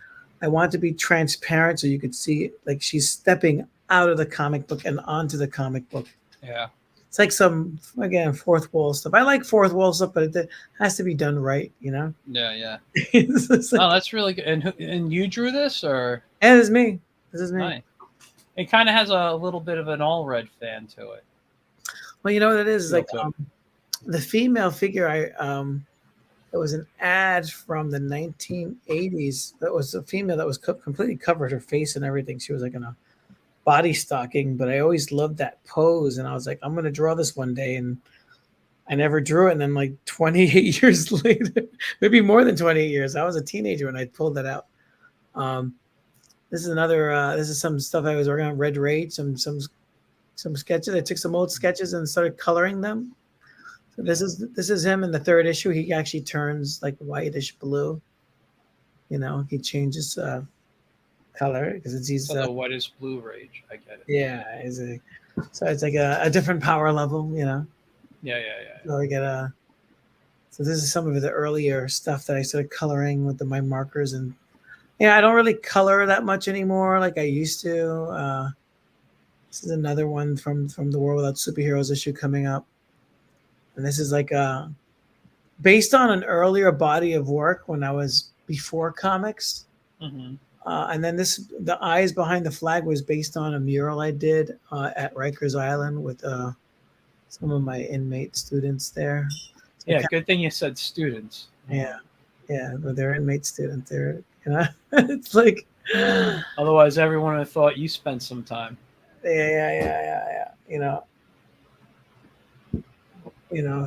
I want it to be transparent so you could see like she's stepping out of the comic book and onto the comic book. Yeah. It's like some, again, fourth wall stuff. I like fourth wall stuff, but it has to be done right, you know. Yeah. It's like, Oh, that's really good. And you drew this, or yeah, this is me. This is me. nice? It kind of has a little bit of an all red fan to it. Well, you know what it is? It's Feel like to it. the female figure. It was an ad from the 1980s. That was a female that was completely covered her face and everything. She was like in a body stocking, but I always loved that pose, and I was like, I'm gonna draw this one day, and I never drew it. And then like 28 years later, maybe more than 28 years, I was a teenager when I pulled that out. This is another. This is some stuff I was working on. Red Rage, some sketches. I took some old sketches and started coloring them. So this is him in the third issue. He actually turns like whitish blue. You know, he changes color because he's So the what is Blue Rage? I get it. yeah, so it's like a different power level. You know. Yeah. So I get So this is some of the earlier stuff that I started coloring with my markers, and I don't really color that much anymore like I used to. This is another one from the World Without Superheroes issue coming up, and this is like based on an earlier body of work when I was before comics. Mm-hmm. And then the eyes behind the flag was based on a mural I did at Rikers Island with some of my inmate students there. So Yeah, good thing you said students. yeah, but they're inmate students. They're it's like Otherwise, everyone would have thought you spent some time. yeah.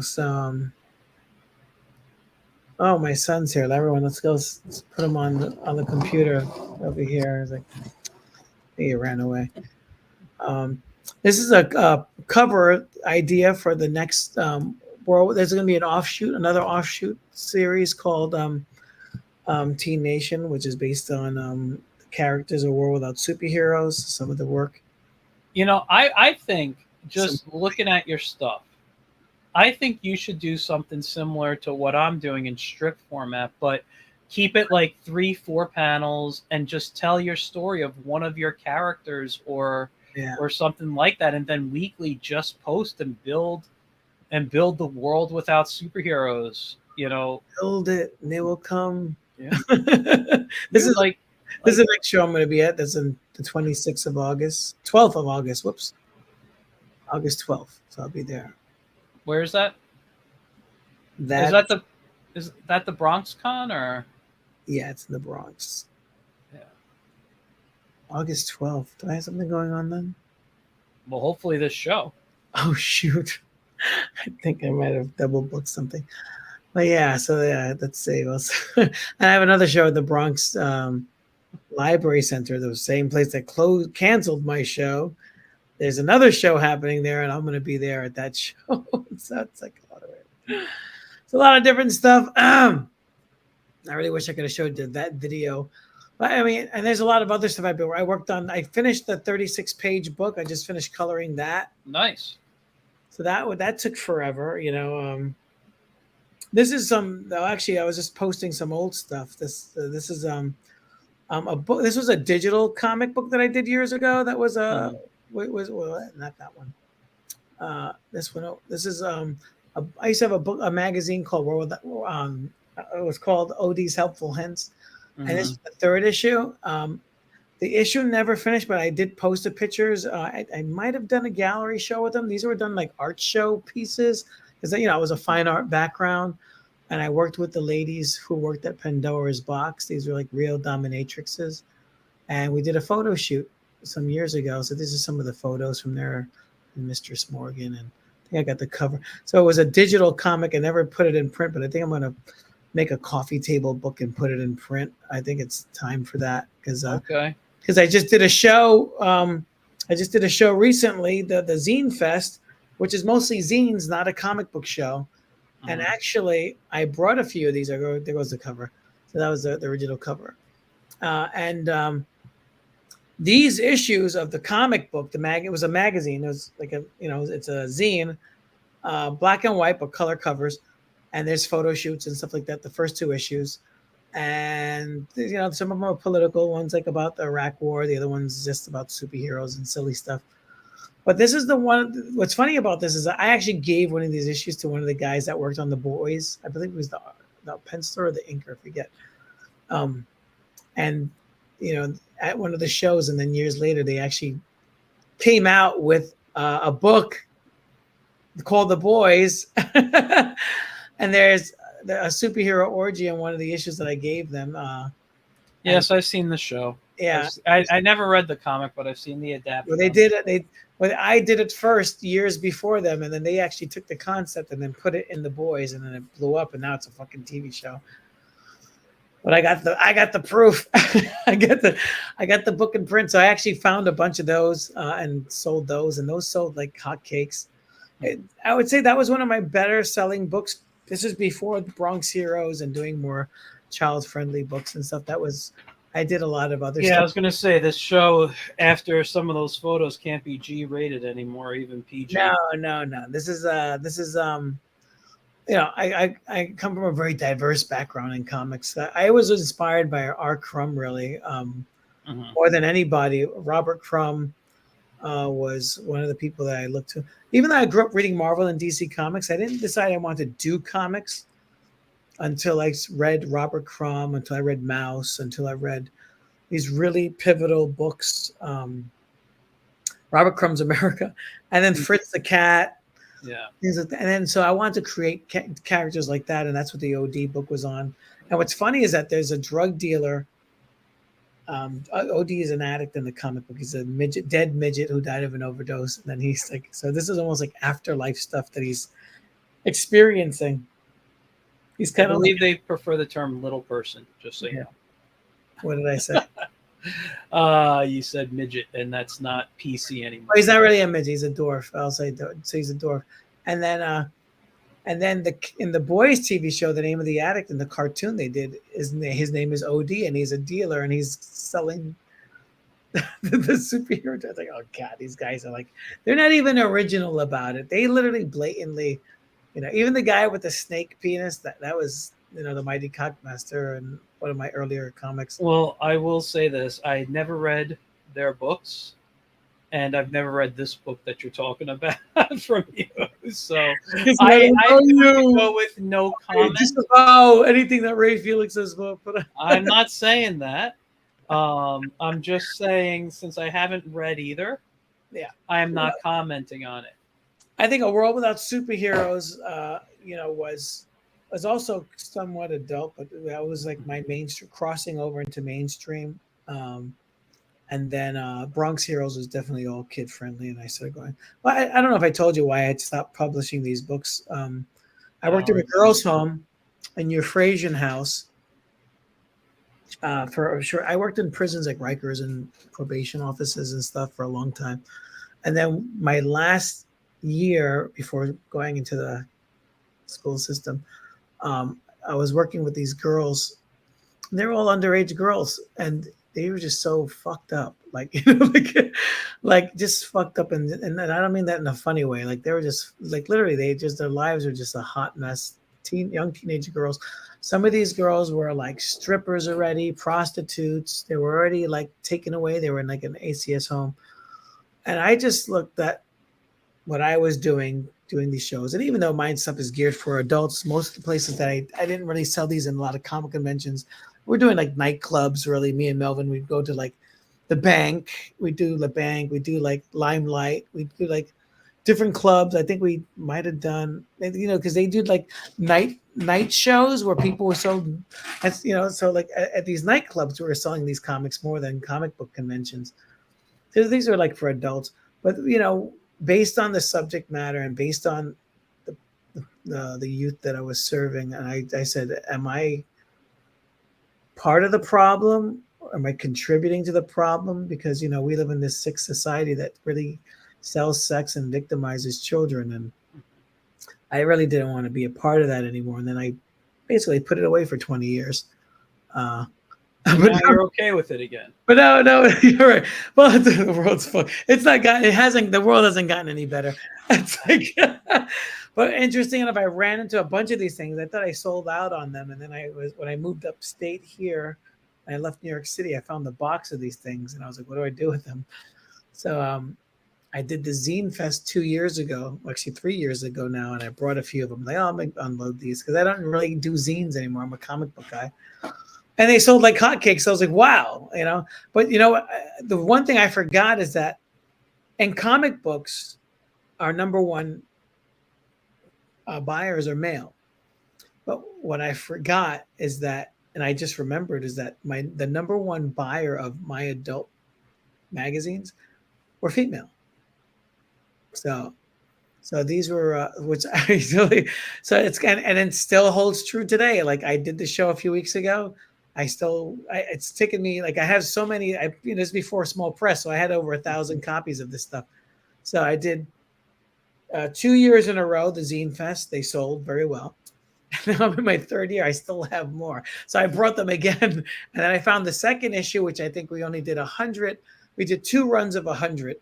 So. Oh, my son's here. Everyone, let's go. Let's put him on the computer over here. It's like he ran away. This is a cover idea for the next world. There's going to be another offshoot series called Teen Nation, which is based on the characters of World Without Superheroes. Some of the work. I think just looking at your stuff, I think you should do something similar to what I'm doing in strip format, but keep it like 3-4 panels and just tell your story of one of your characters or something like that, and then weekly just post and build the world without superheroes. Build it, and they will come. Yeah. This is the next show I'm going to be at. That's in the 26th of August, 12th of August. Whoops, August 12th. So I'll be there. Where is that? Is that the Bronx Con or? Yeah, it's in the Bronx. Yeah. August 12th. Do I have something going on then? Well, hopefully this show. Oh shoot. I think I might have double booked something. But yeah, so yeah, let's see. And I have another show at the Bronx Library Center, the same place that canceled my show. There's another show happening there, and I'm going to be there at that show. So it's like it's a lot of different stuff. I really wish I could have showed that video. But I mean, and there's a lot of other stuff I worked on. I finished the 36-page book. I just finished coloring that. Nice. So that took forever, This is actually I was just posting some old stuff. This is a book. This was a digital comic book that I did years ago. That was not that one. This one. This is I used to have a magazine called it was called OD's Helpful Hints, and this is the third issue. The issue never finished, but I did post the pictures. I might have done a gallery show with them. These were done like art show pieces because I was a fine art background, and I worked with the ladies who worked at Pandora's Box. These were like real dominatrixes, and we did a photo shoot some years ago. So these are some of the photos from there, and Mistress Morgan, and I think I got the cover. So it was a digital comic. I never put it in print, but I think I'm going to make a coffee table book and put it in print. I think it's time for that because I just did a show. I just did a show recently, the Zine Fest, which is mostly zines, not a comic book show. And actually, I brought a few of these. There goes the cover. So that was the original cover. These issues of the comic book, it was a magazine. It was like it's a zine, black and white, but color covers. And there's photo shoots and stuff like that. The first two issues. And some of them are political. One's like about the Iraq War. The other one's just about superheroes and silly stuff. But this is the one. What's funny about this is I actually gave one of these issues to one of the guys that worked on The Boys. I believe it was the penciler or the inker, I forget. And at one of the shows, and then years later, they actually came out with a book called The Boys, and there's a superhero orgy in one of the issues that I gave them. Yes, I've seen the show. Yeah, I never read the comic, but I've seen the adaptation. Well, they did it. I did it first years before them, and then they actually took the concept and then put it in The Boys, and then it blew up, and now it's a fucking TV show. But I got the proof. I got the book in print. So I actually found a bunch of those and sold those, and those sold like hotcakes. I would say that was one of my better selling books. This is before Bronx Heroes and doing more child friendly books and stuff. I did a lot of other stuff. Yeah, I was gonna say this show after some of those photos can't be G rated anymore, even PG. No. This is I come from a very diverse background in comics. I was inspired by R. Crumb, really, more than anybody. Robert Crumb was one of the people that I looked to. Even though I grew up reading Marvel and DC comics, I didn't decide I wanted to do comics until I read Robert Crumb, until I read Mouse, until I read these really pivotal books. Robert Crumb's America, and then Fritz the Cat. Yeah. And then so I wanted to create characters like that, and that's what the OD book was on. And what's funny is that there's a drug dealer. OD is an addict in the comic book. He's a dead midget who died of an overdose. And then he's like, so this is almost like afterlife stuff that he's experiencing. He's kind I of believe they prefer the term little person, just so you know. What did I say? You said midget, and that's not PC anymore. Well, he's not really a midget. He's a dwarf. I'll say he's a dwarf. And then in the Boys TV show, the name of the addict in the cartoon they did his name is OD, and he's a dealer, and he's selling the superhero. I was like, oh god, these guys are like, they're not even original about it. They literally blatantly, even the guy with the snake penis that was the Mighty Cockmaster and one of my earlier comics. Well, I will say this: I never read their books, and I've never read this book that you're talking about from you. So I go with no comment. Anything that Ray Felix says about. I'm not saying that. I'm just saying, since I haven't read either, I am not commenting on it. I think A World Without Superheroes, was also somewhat adult, but that was like my mainstream crossing over into mainstream. And then Bronx Heroes was definitely all kid friendly, and I started going. Well, I don't know if I told you why I had stopped publishing these books. I worked in a girls' home in Euphrasia House for sure. I worked in prisons like Rikers and probation offices and stuff for a long time, and then my last year before going into the school system, I was working with these girls. They were all underage girls, and they were just so fucked up, like like just fucked up, and I don't mean that in a funny way. Like they were just like literally, their lives were just a hot mess. Young teenage girls. Some of these girls were like strippers already, prostitutes. They were already like taken away. They were in like an ACS home, and I just looked at what I was doing these shows. And even though my stuff is geared for adults, most of the places that I didn't really sell these in a lot of comic conventions. We're doing like nightclubs, really. Me and Melvin, we'd go to like the Bank. We do the Bank. We do like Limelight. We do like different clubs. I think we might have done, because they do like night shows where people were so like at these nightclubs we were selling these comics more than comic book conventions. So these are like for adults, but based on the subject matter and based on the youth that I was serving, and I said, am I part of the problem? Or am I contributing to the problem? Because, we live in this sick society that really sells sex and victimizes children. And I really didn't want to be a part of that anymore. And then I basically put it away for 20 years. But now you're okay with it again. But no, you're right. Well, the world's full. The world hasn't gotten any better. It's like, but interesting enough, I ran into a bunch of these things. I thought I sold out on them. And then when I moved upstate here, and I left New York City, I found the box of these things. And I was like, what do I do with them? So I did the Zine Fest 2 years ago, actually 3 years ago now, and I brought a few of them. Like, oh, I'm gonna unload these because I don't really do zines anymore. I'm a comic book guy, and they sold like hotcakes. So I was like, wow, you know. But you know, the one thing I forgot is that in comic books, our number one buyers are male. But what I forgot is that, and I just remembered, is that the number one buyer of my adult magazines were female. So these were which I really, so it's kind of, and it still holds true today. Like I did the show a few weeks ago. It's taken me, like I have so many. This is before small press, so I had over 1,000 copies of this stuff. So I did 2 years in a row. The Zine Fest, they sold very well. Now I'm in my third year. I still have more, so I brought them again. And then I found the second issue, which I think we only did 100. We did 2 runs of 100.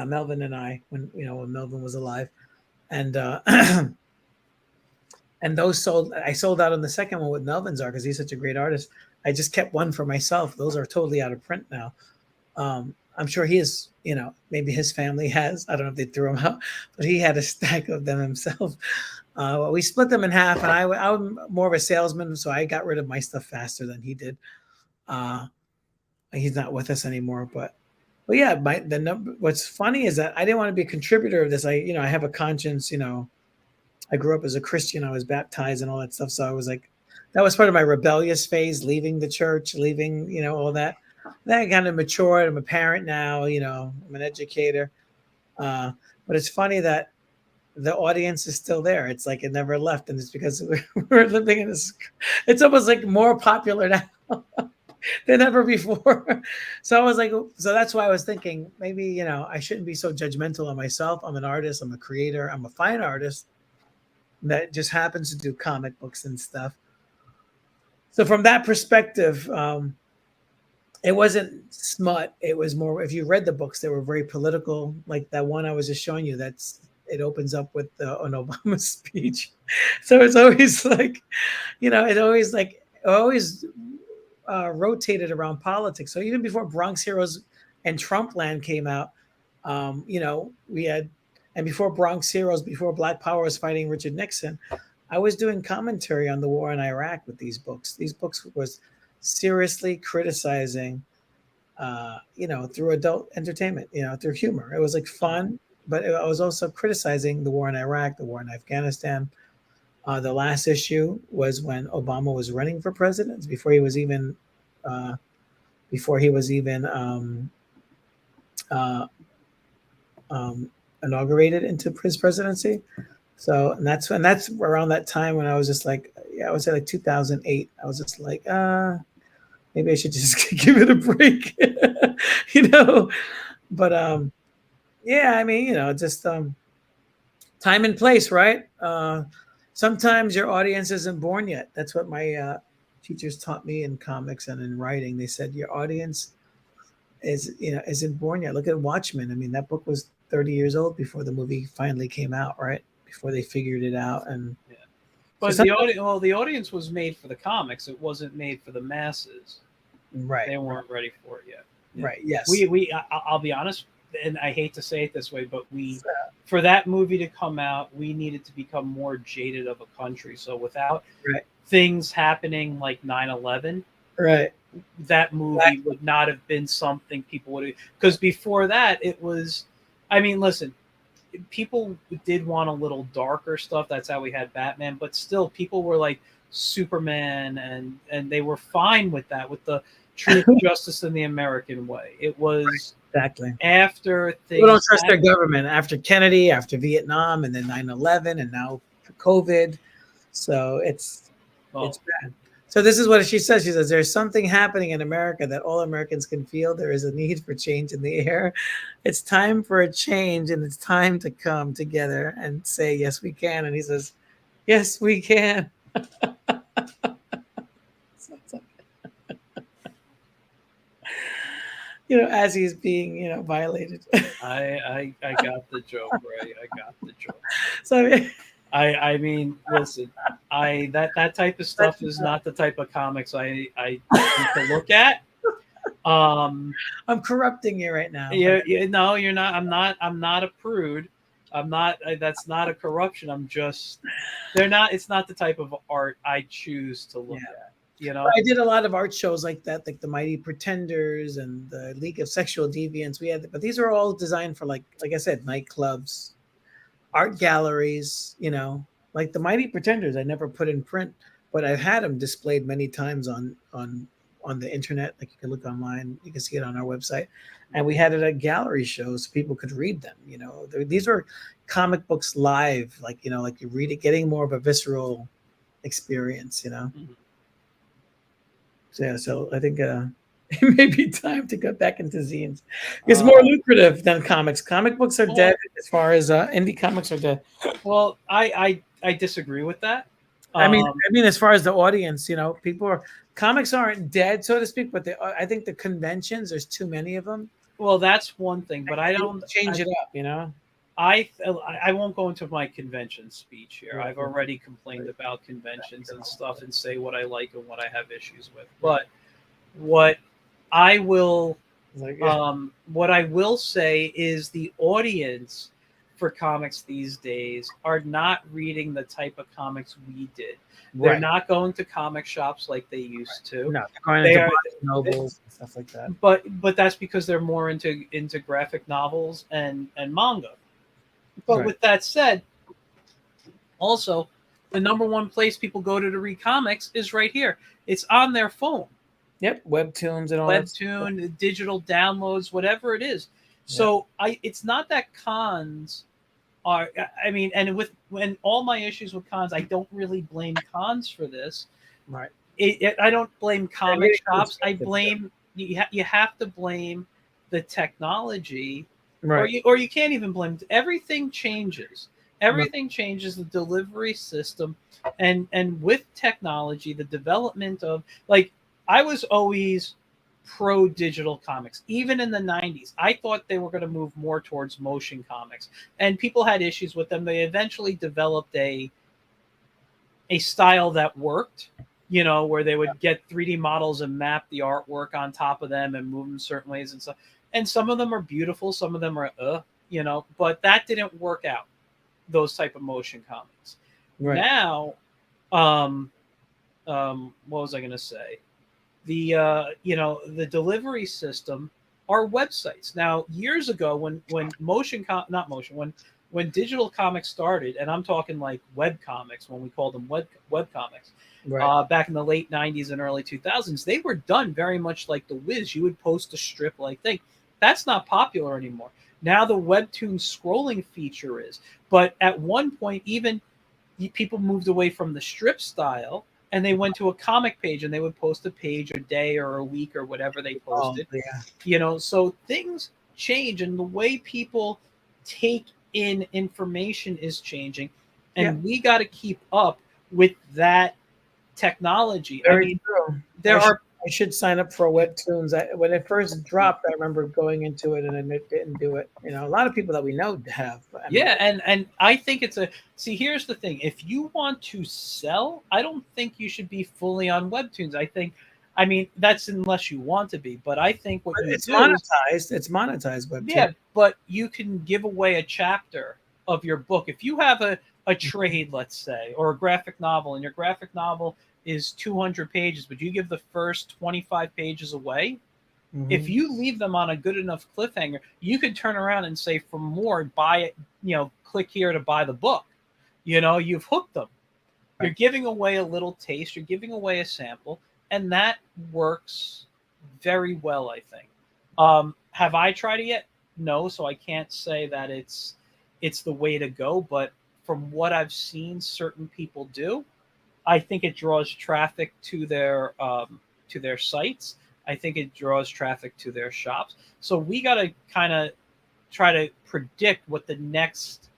Melvin and I, when Melvin was alive, and and those sold. I sold out on the second one with Melvin's art because he's such a great artist. I just kept one for myself. Those are totally out of print now. I'm sure he is, maybe his family has. I don't know if they threw them out, but he had a stack of them himself. Well, we split them in half, and I'm more of a salesman, so I got rid of my stuff faster than he did. He's not with us anymore, but yeah, the number. What's funny is that I didn't want to be a contributor of this. I have a conscience. I grew up as a Christian. I was baptized and all that stuff. So I was like, that was part of my rebellious phase, leaving the church, leaving, all that. Then I kind of matured. I'm a parent now. I'm an educator. But it's funny that the audience is still there. It's like it never left, and it's because we're living in this. It's almost like more popular now than ever before. So I was like, so that's why I was thinking maybe, I shouldn't be so judgmental on myself. I'm an artist. I'm a creator. I'm a fine artist that just happens to do comic books and stuff. So from that perspective, it wasn't smut. It was more, if you read the books, they were very political. Like that one I was just showing you, it opens up with an Obama speech. So it's always like, it always rotated around politics. So even before Bronx Heroes and Trumpland came out, we had, and before Bronx Heroes, before Black Power was fighting Richard Nixon, I was doing commentary on the war in Iraq with these books. These books was seriously criticizing, through adult entertainment, through humor. It was like fun, but I was also criticizing the war in Iraq, the war in Afghanistan. The last issue was when Obama was running for president, before he was even inaugurated into his presidency. So, and that's around that time when I was just like, I would say like 2008. I was just like, maybe I should just give it a break, But yeah, I mean, just time and place, right? Sometimes your audience isn't born yet. That's what my teachers taught me in comics and in writing. They said your audience isn't born yet. Look at Watchmen. I mean, that book was 30 years old before the movie finally came out, right? Before they figured it out. And yeah. But the audience was made for the comics. It wasn't made for the masses. Right. They weren't ready for it yet. Yeah. Right. Yes. I'll be honest, and I hate to say it this way, but for that movie to come out, we needed to become more jaded of a country. So without things happening like 9/11, right, that movie would not have been something people would have, because before that it was, I mean, listen, people did want a little darker stuff. That's how we had Batman, but still people were like Superman, and they were fine with that, with the truth, justice, in the American way. It was exactly after things. People don't trust their government after Kennedy, after Vietnam, and then 9/11, and now COVID. So it's bad. So this is what she says. She says, there's something happening in America that all Americans can feel. There is a need for change in the air. It's time for a change, and it's time to come together and say, yes, we can. And he says, yes, we can. As he's being, violated. I got the joke, Ray. I got the joke. So I mean, listen, that type of stuff is not the type of comics I need to look at. I'm corrupting you right now. No, you're not. I'm not a prude. I'm not. That's not a corruption. I'm just. They're not. It's not the type of art I choose to look at. You know. I did a lot of art shows like that, like the Mighty Pretenders and the League of Sexual Deviants. But these are all designed for like I said, nightclubs, art galleries. Like the Mighty Pretenders. I never put in print, but I've had them displayed many times on the internet. Like you can look online, you can see it on our website, and we had it at gallery shows so people could read them. These were comic books live, like you read it, getting more of a visceral experience. Mm-hmm. So I think it may be time to get back into zines. It's more lucrative than comics. Comic books are dead as far as indie comics are dead. Well, I disagree with that. I mean, as far as the audience, comics aren't dead, so to speak, but I think the conventions, there's too many of them. Well, that's one thing, but I don't change it up. I won't go into my convention speech here. I've already complained about conventions and stuff and say what I like and what I have issues with. But what I will say is the audience for comics these days are not reading the type of comics we did. They're not going to comic shops like they used to. No, they are novels and stuff like that. But that's because they're more into graphic novels and manga. But with that said, also the number one place people go to read comics is right here. It's on their phone. Yep, webtoons and all Webtoon, digital downloads, whatever it is. So it's not that cons are. I mean, and when all my issues with cons, I don't really blame cons for this. Right. I don't blame comic shops. I blame you have to blame the technology, right? Or you can't even blame. Everything changes. Everything changes. The delivery system, and with technology, the development of I was always pro digital comics. Even in the 90s, I thought they were going to move more towards motion comics, and people had issues with them. They eventually developed a style that worked, where they would get 3D models and map the artwork on top of them and move them certain ways and stuff. And some of them are beautiful, some of them are but that didn't work out, those type of motion comics. Right. Now, what was I going to say? The delivery system are websites. Now, years ago, when digital comics started, and I'm talking like web comics, when we called them web comics, back in the late 90s and early 2000s, they were done very much like the Wiz. You would post a strip-like thing. That's not popular anymore. Now the webtoon scrolling feature is. But at one point, even people moved away from the strip style, and they went to a comic page, and they would post a page a day or a week or whatever they posted. So things change, and the way people take in information is changing, and we got to keep up with that technology. Very true. I should sign up for webtoons. When it first dropped, I remember going into it and it didn't do it. A lot of people that we know have. And I think here's the thing. If you want to sell, I don't think you should be fully on webtoons. I mean, that's unless you want to be. But I think it's monetized. It's monetized webtoon. Yeah, but you can give away a chapter of your book. If you have a trade, let's say, or a graphic novel, and your graphic novel is 200 pages, but you give the first 25 pages away. Mm-hmm. If you leave them on a good enough cliffhanger, you could turn around and say, for more, buy it, click here to buy the book. You've hooked them. Right. You're giving away a little taste. You're giving away a sample, and that works very well, I think. Have I tried it yet? No, so I can't say that it's the way to go, but from what I've seen certain people do, I think it draws traffic to their sites. I think it draws traffic to their shops. So we got to kind of try to predict what the next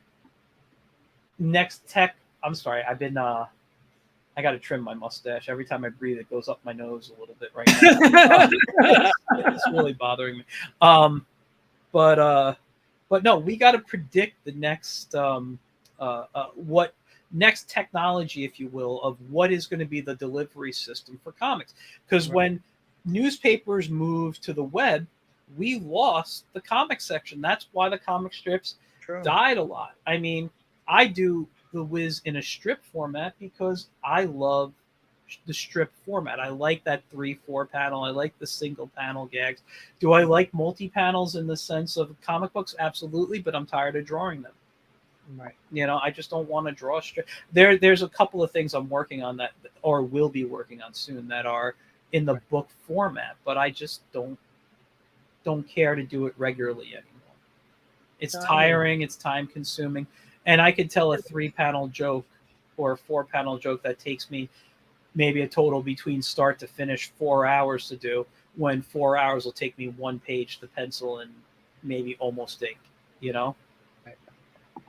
tech. I'm sorry, I've been. I got to trim my mustache. Every time I breathe, it goes up my nose a little bit right now. It's really bothering me. But no, we got to predict the next what next technology, if you will, of what is going to be the delivery system for comics. Because when newspapers moved to the web, we lost the comic section. That's why the comic strips True. died a lot. I mean, I do the Wiz in a strip format because I love the strip format. I like that 3-4 panel. I like the single panel gags. Do I like multi panels in the sense of comic books? Absolutely, but I'm tired of drawing them. Right. I just don't want to draw strip. There's a couple of things I'm working on that, or will be working on soon, that are in the book format, but I just don't care to do it regularly anymore. It's tiring, it's time consuming, and I could tell a 3-panel joke or a 4-panel joke that takes me maybe a total between start to finish 4 hours to do, when 4 hours will take me 1 page to pencil and maybe almost ink, Right.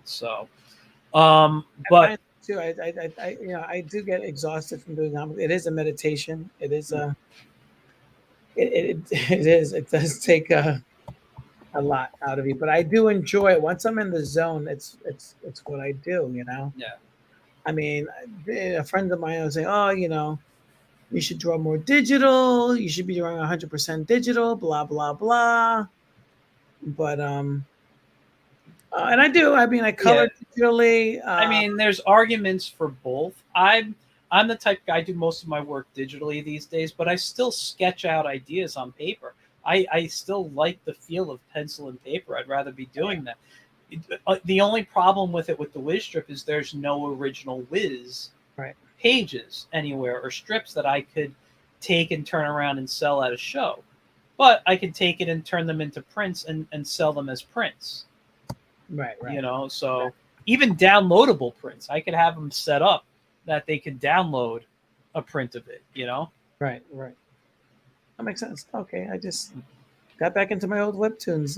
So but too, I do get exhausted from doing comics. It is a meditation. It is it does take a lot out of you, but I do enjoy it. Once I'm in the zone, it's what I do. Yeah. I mean, a friend of mine was saying, "Oh, you should draw more digital. You should be drawing 100% digital." Blah blah blah. But and I do. I mean, I color digitally. I mean, there's arguments for both. I'm the type guy, I do most of my work digitally these days, but I still sketch out ideas on paper. I still like the feel of pencil and paper. I'd rather be doing that. The only problem with it with the Wiz strip is there's no original Wiz pages anywhere or strips that I could take and turn around and sell at a show. But I could take it and turn them into prints and sell them as prints. Right. So even downloadable prints, I could have them set up that they could download a print of it, Right. That makes sense. Okay, I just got back into my old Webtoons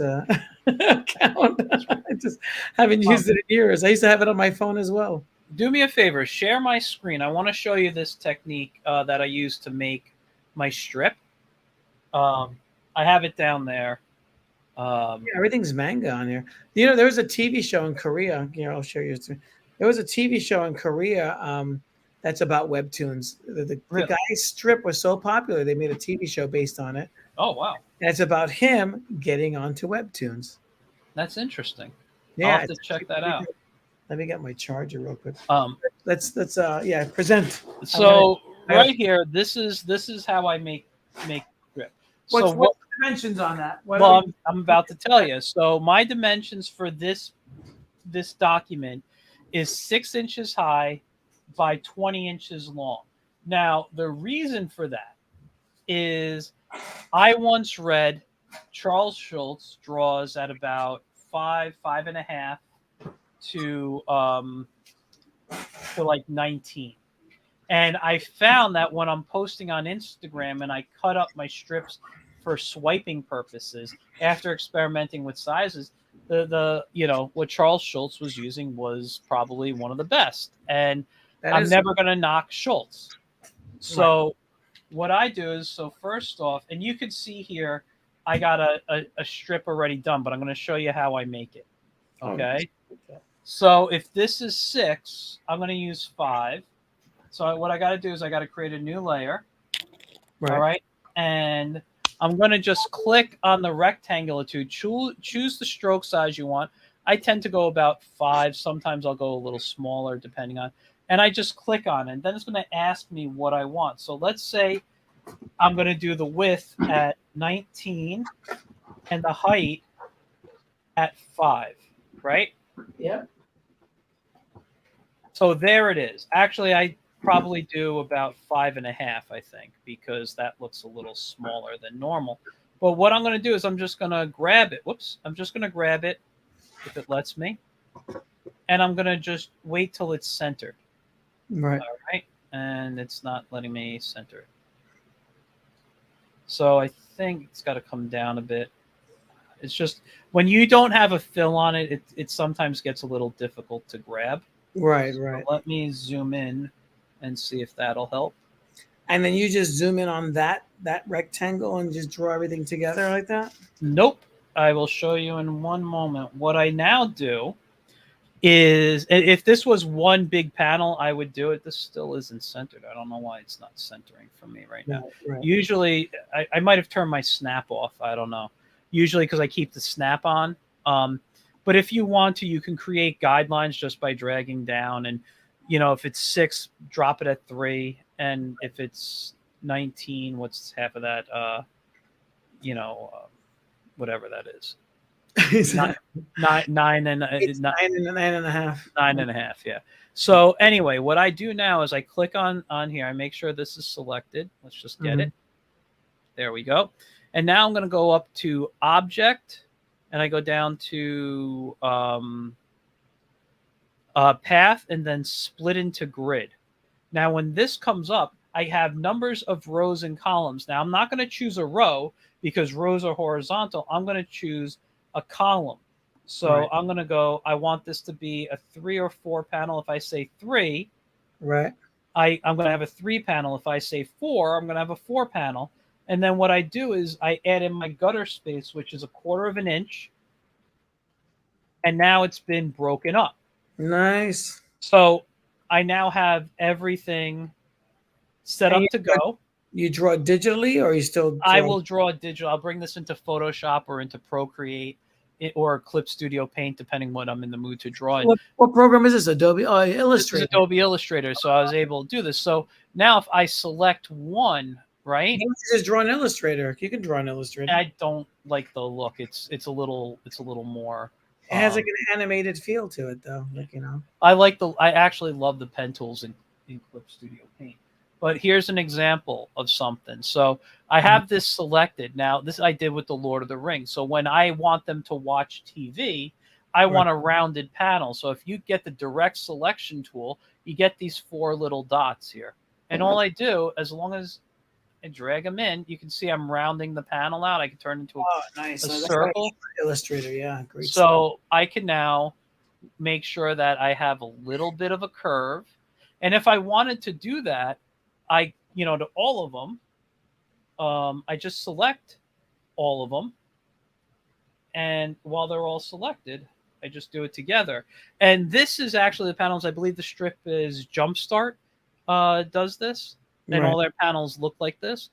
account. I just haven't used it in years. I used to have it on my phone as well. Do me a favor, share my screen. I want to show you this technique that I use to make my strip. I have it down there. Everything's manga on here. There was a TV show in Korea. I'll show you. There was a TV show in Korea that's about Webtoons. The guy's strip was so popular, they made a TV show based on it. Oh, wow. And it's about him getting onto Webtoons. That's interesting. Yeah, I'll have to check that out. Let me get my charger real quick. Let's present. So right here, this is how I make strip. What's the dimensions on that? I'm about to tell you. So my dimensions for this document is 6 inches high by 20 inches long. Now, the reason for that is I once read Charles Schulz draws at about 5.5 to like 19. And I found that when I'm posting on Instagram and I cut up my strips for swiping purposes, after experimenting with sizes, the what Charles Schulz was using was probably one of the best. And I'm never going to knock Schulz. So what I do is, first off, and you can see here, I got a strip already done, but I'm going to show you how I make it. Okay. So if this is 6, I'm going to use 5. So what I got to do is I got to create a new layer. All right. And I'm going to just click on the rectangular tool, choose the stroke size you want. I tend to go about 5. Sometimes I'll go a little smaller depending on, and I just click on it. And then it's going to ask me what I want. So let's say I'm going to do the width at 19 and the height at 5, right? Yeah. So there it is. Actually, I probably do about 5.5, I think, because that looks a little smaller than normal. But what I'm going to do is I'm just going to grab it. I'm just going to grab it if it lets me. And I'm going to just wait till it's centered. Right. All right. And it's not letting me center it. So I think it's got to come down a bit. It's just when you don't have a fill on it, it sometimes gets a little difficult to grab. Right. So let me zoom in and see if that'll help. And then you just zoom in on that rectangle and just draw everything together like that? Nope. I will show you in one moment. What I now do is, if this was one big panel, I would do it. This still isn't centered. I don't know why it's not centering for me right now. Right. Usually, I might have turned my snap off. I don't know. Usually because I keep the snap on. But if you want to, you can create guidelines just by dragging down. And, if it's 6, drop it at 3. And if it's 19, what's half of that? Whatever that is. Nine and It's 9.5. 9.5. Yeah. So anyway, what I do now is I click on here. I make sure this is selected. Let's just get it. There we go. And now I'm going to go up to Object, and I go down to Path, and then Split into Grid. Now, when this comes up, I have numbers of rows and columns. Now, I'm not going to choose a row because rows are horizontal. I'm going to choose a column. So I'm going to go, I want this to be a 3 or 4 panel. If I say 3, right, I'm going to have a 3 panel. If I say 4, I'm going to have a 4 panel. And then what I do is I add in my gutter space, which is 1/4 of an inch. And now it's been broken up. Nice. So I now have everything set up to go. You draw digitally, or you still? I will draw digital. I'll bring this into Photoshop or into Procreate or Clip Studio Paint, depending what I'm in the mood to draw in. What program is this? Adobe Illustrator. This is Adobe Illustrator, so I was able to do this. So now if I select one, right? You just draw an Illustrator. You can draw an Illustrator. I don't like the look. It's a little more. It has like an animated feel to it, though. I actually love the pen tools in Clip Studio Paint. But here's an example of something. So I have this selected. Now, this I did with the Lord of the Rings. So when I want them to watch TV, I want a rounded panel. So if you get the direct selection tool, you get these 4 little dots here. And all I do, as long as I drag them in, you can see I'm rounding the panel out. I can turn it into a circle. Illustrator, yeah. Great. So I can now make sure that I have a little bit of a curve. And if I wanted to do that, to all of them, I just select all of them. And while they're all selected, I just do it together. And this is actually the panels. I believe the strip is Jumpstart does this. And all their panels look like this.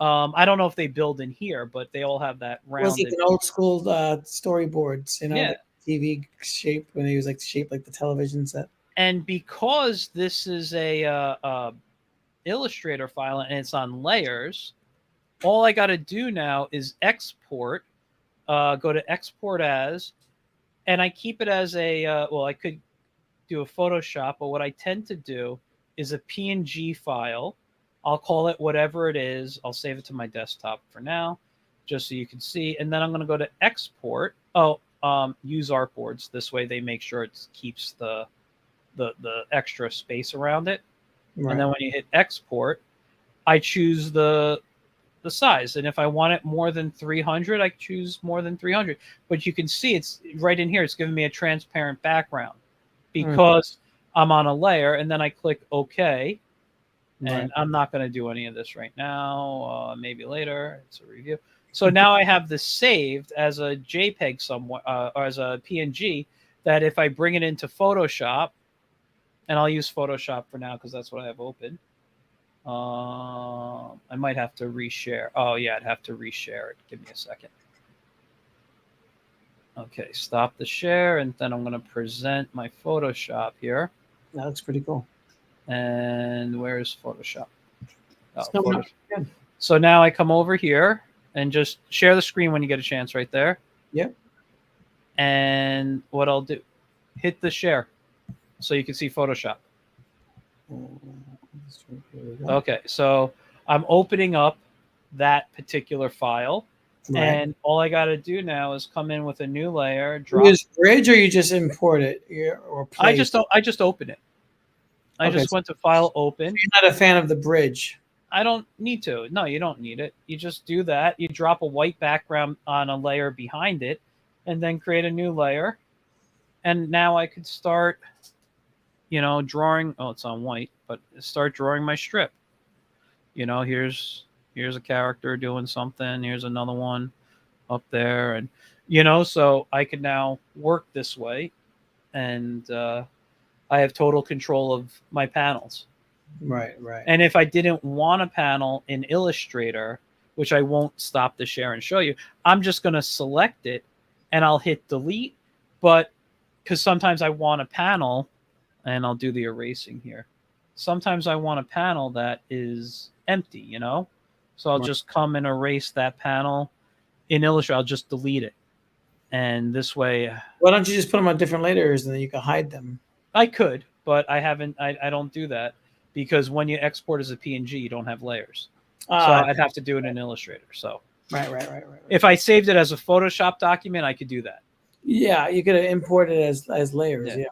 I don't know if they build in here, but they all have that rounded. It was like an old school storyboards, the TV shape when they use shape like the television set. And because this is a Illustrator file and it's on layers, all I got to do now is export. Go to Export As, and I keep it as I could do a Photoshop, but what I tend to do is a PNG file. I'll call it whatever it is. I'll save it to my desktop for now, just so you can see. And then I'm going to go to Export. Use artboards. This way they make sure it keeps the extra space around it. Right. And then when you hit Export, I choose the size. And if I want it more than 300, I choose more than 300. But you can see it's right in here. It's giving me a transparent background because I'm on a layer. And then I click OK. And I'm not going to do any of this right now. Maybe later. It's a review. So now I have this saved as a JPEG somewhere, or as a PNG, that if I bring it into Photoshop, and I'll use Photoshop for now because that's what I have open. I might have to reshare. Oh, yeah, I'd have to reshare it. Give me a second. Okay, stop the share, and then I'm going to present my Photoshop here. That looks pretty cool. And where's Photoshop? Photoshop. So now I come over here and just share the screen when you get a chance right there. Yep. And what I'll do, hit the share so you can see Photoshop. Okay, so I'm opening up that particular file. Right. And all I got to do now is come in with a new layer. Drop. You use Bridge, or you just import it? Or I just open it. I just went to File, Open. So you're not a fan of the Bridge? I don't need to. No, you don't need it. You just do that. You drop a white background on a layer behind it, and then create a new layer. And now I could start, drawing. Oh, it's on white, but start drawing my strip. Here's a character doing something. Here's another one up there, and so I could now work this way. and I have total control of my panels. Right. And if I didn't want a panel in Illustrator, which I won't stop the share and show you, I'm just going to select it and I'll hit delete. But because sometimes I want a panel, and I'll do the erasing here. Sometimes I want a panel that is empty, you know? So I'll just come and erase that panel in Illustrator. I'll just delete it. And this way, Why don't you just put them on different layers and then you can hide them? I could, but I haven't. I don't do that because when you export as a PNG, you don't have layers. So I'd have to do it in Illustrator. So right. If I saved it as a Photoshop document, I could do that. Yeah, you could import it as layers. Yeah.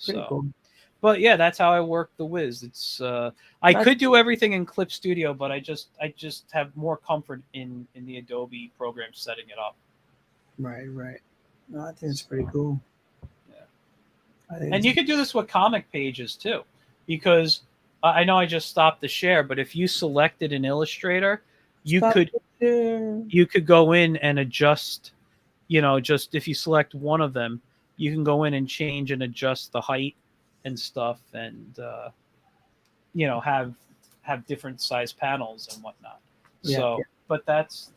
Pretty cool. But yeah, that's how I work the Wiz. It's I could do everything in Clip Studio, but I just have more comfort in the Adobe program setting it up. Right. No, I think it's pretty cool. And you could do this with comic pages too, because I know I just stopped the share, but if you selected an Illustrator, you could go in and adjust. You know, just if you select one of them, you can go in and change and adjust the height and stuff, and you know, have different size panels and whatnot. But that's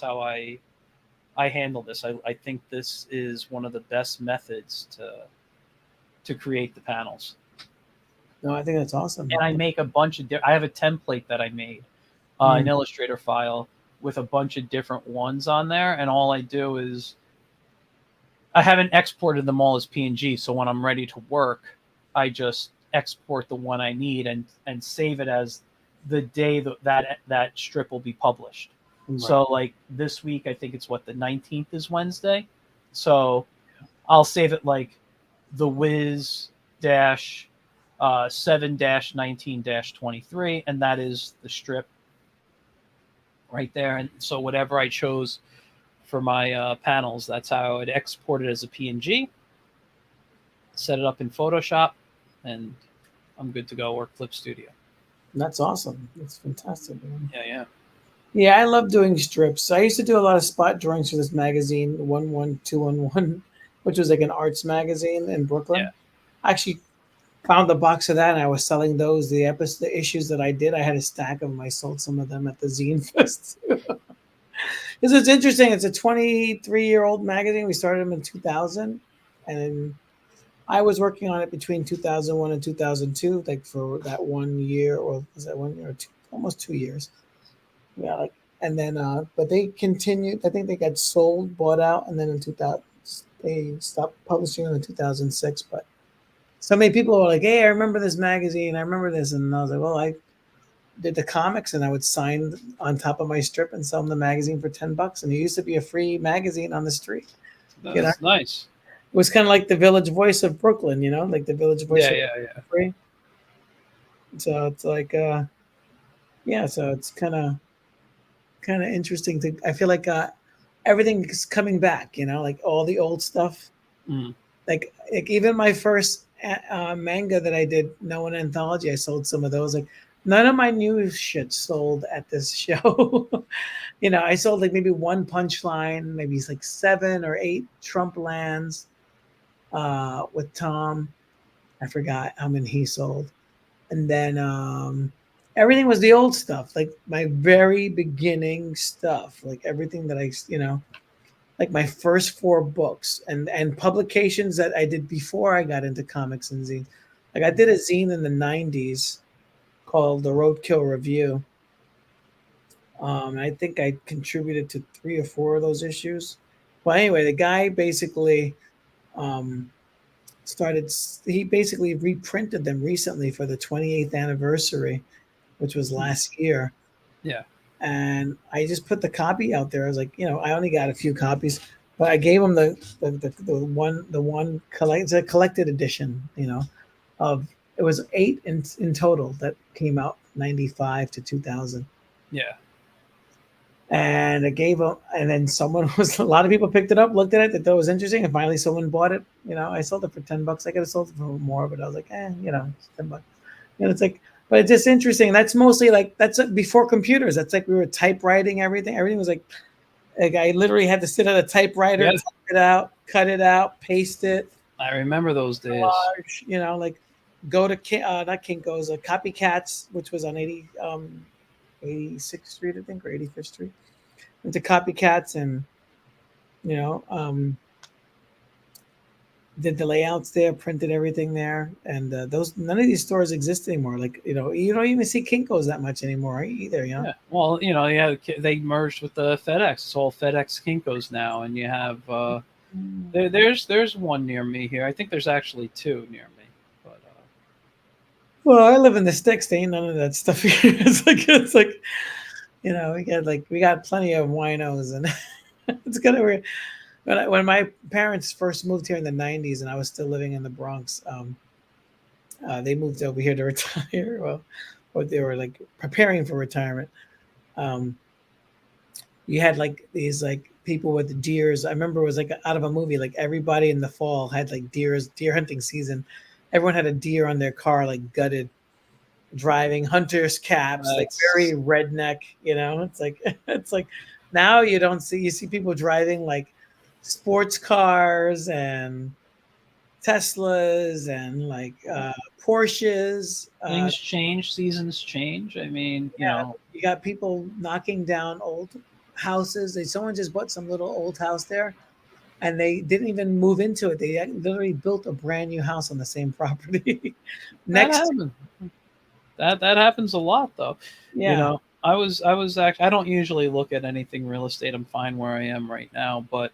how I handle this. I think this is one of the best methods to create the panels. No, I think that's awesome. And I make a bunch of I have a template that I made, an Illustrator file with a bunch of different ones on there, and all I do is I haven't exported them all as PNG, so when I'm ready to work, I just export the one I need and save it as the day that strip will be published. Right. So like this week, I think it's the 19th is Wednesday, so I'll save it like the Wiz dash 7-19-23, and that is the strip right there. And so whatever I chose for my panels, that's how I would export it as a PNG, set it up in Photoshop, and I'm good to go, or Clip Studio. That's awesome. That's fantastic, man. Yeah, I love doing strips. I used to do a lot of spot drawings for this magazine, 11211, which was like an arts magazine in Brooklyn. I actually found the box of that, and I was selling those. The issues that I did, I had a stack of them. I sold some of them at the Zine Fest. Because it's interesting. It's a 23-year-old magazine. We started them in 2000, and I was working on it between 2001 and 2002, like for that 1 year, or was that 1 year or two, almost 2 years? Yeah, and then, but they continued. I think they got sold, bought out, and then in 2000 they stopped publishing in 2006. But so many people were like, "Hey, I remember this magazine. I remember this," and I was like, "Well, I did the comics, and I would sign on top of my strip and sell them the magazine for $10. And it used to be a free magazine on the street. That's nice. It was kind of like the Village Voice of Brooklyn, like the Village Voice. Free. So it's like, so it's kind of interesting to. I feel like everything is coming back, like all the old stuff. Like even my first manga that I did, No One Anthology, I sold some of those. Like none of my new shit sold at this show. I sold like maybe one Punchline, maybe it's like 7 or 8 Trump Lands with Tom. I forgot how many he sold. And then everything was the old stuff, like my very beginning stuff, like everything that I, like my first 4 books and publications that I did before I got into comics and zines. Like I did a zine in the 90s called the Roadkill Review. I think I contributed to 3 or 4 of those issues. Well, anyway, the guy basically he basically reprinted them recently for the 28th anniversary, which was last year. Yeah. And I just put the copy out there. I was like, I only got a few copies, but I gave him the one it's a collected edition, of it was 8 in total that came out 95 to 2000. Yeah. And I gave them, and then a lot of people picked it up, looked at it, that thought it was interesting, and finally someone bought it. I sold it for $10. I could have sold it for more, but I was like, it's $10. It's like, but it's just interesting. That's mostly that's before computers. That's like we were typewriting everything. Everything was like I literally had to sit at a typewriter and type it out, cut it out, paste it. I remember those days. Large, like go to not Kinko's, Copycats, which was on 86th Street, I think, or 85th Street. Went to Copycats and did the layouts there, printed everything there, and those none of these stores exist anymore. Like you don't even see Kinko's that much anymore either. Yeah. Well, they merged with the FedEx. It's all FedEx Kinko's now, and you have there's one near me here. I think there's actually two near me. But well, I live in the sticks. There ain't none of that stuff here. It's like we got plenty of winos, and it's kind of weird. When my parents first moved here in the 90s and I was still living in the Bronx, they moved over here to retire. Well, or they were like preparing for retirement. You had like these like people with the deers. I remember it was like out of a movie, like everybody in the fall had like deer hunting season. Everyone had a deer on their car, like gutted, driving hunters caps, like very redneck, it's like now you see people driving like sports cars and Teslas and like Porsches. Things change, seasons change. I mean, you got people knocking down old houses. Someone just bought some little old house there, and they didn't even move into it. They literally built a brand new house on the same property. That happens a lot, though. Yeah. I was actually, I don't usually look at anything real estate. I'm fine where I am right now, but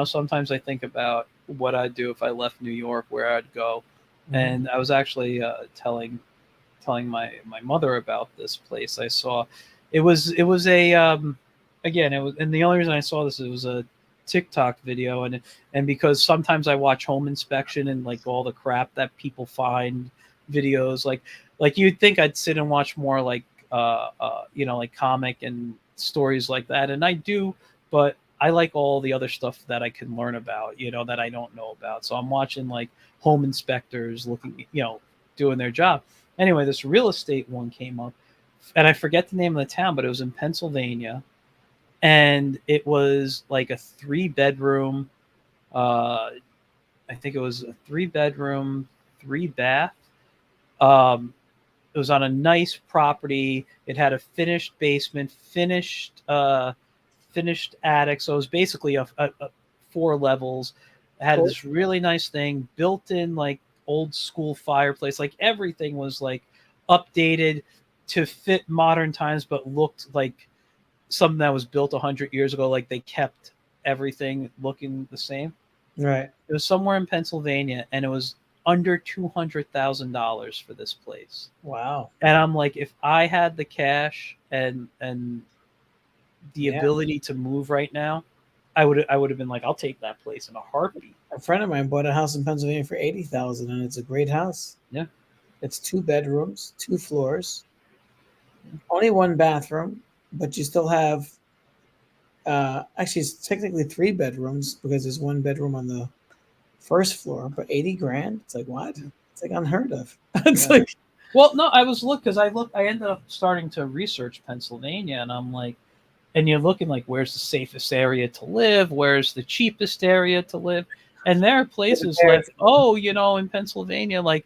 sometimes I think about what I'd do if I left New York, where I'd go. Mm-hmm. And I was actually telling my mother about this place I saw. It was a again, it was, and the only reason I saw this, it was a TikTok video, and because sometimes I watch home inspection and like all the crap that people find videos, like you'd think I'd sit and watch more like like comic and stories like that, and I do, but I like all the other stuff that I can learn about, that I don't know about. So I'm watching like home inspectors looking, doing their job. Anyway, this real estate one came up, and I forget the name of the town, but it was in Pennsylvania, and it was like a 3-bedroom. I think it was a 3-bedroom, 3-bath. It was on a nice property. It had a finished basement, finished attic. So it was basically a 4 levels. It had this really nice thing, built in like old school fireplace. Like everything was like updated to fit modern times, but looked like something that was built 100 years ago. Like they kept everything looking the same. Right. It was somewhere in Pennsylvania, and it was under $200,000 for this place. Wow. And I'm like, if I had the cash and the ability to move right now, I would have been like, I'll take that place in a heartbeat. A friend of mine bought a house in Pennsylvania for $80,000, and it's a great house. Yeah. It's 2 bedrooms, 2 floors, only 1 bathroom, but you still have actually it's technically 3 bedrooms because there's 1 bedroom on the first floor, but $80,000. It's like, what? It's like unheard of. It's like, well, no, I was I ended up starting to research Pennsylvania, and I'm like, and you're looking like, where's the safest area to live? Where's the cheapest area to live? And there are places like, in Pennsylvania, like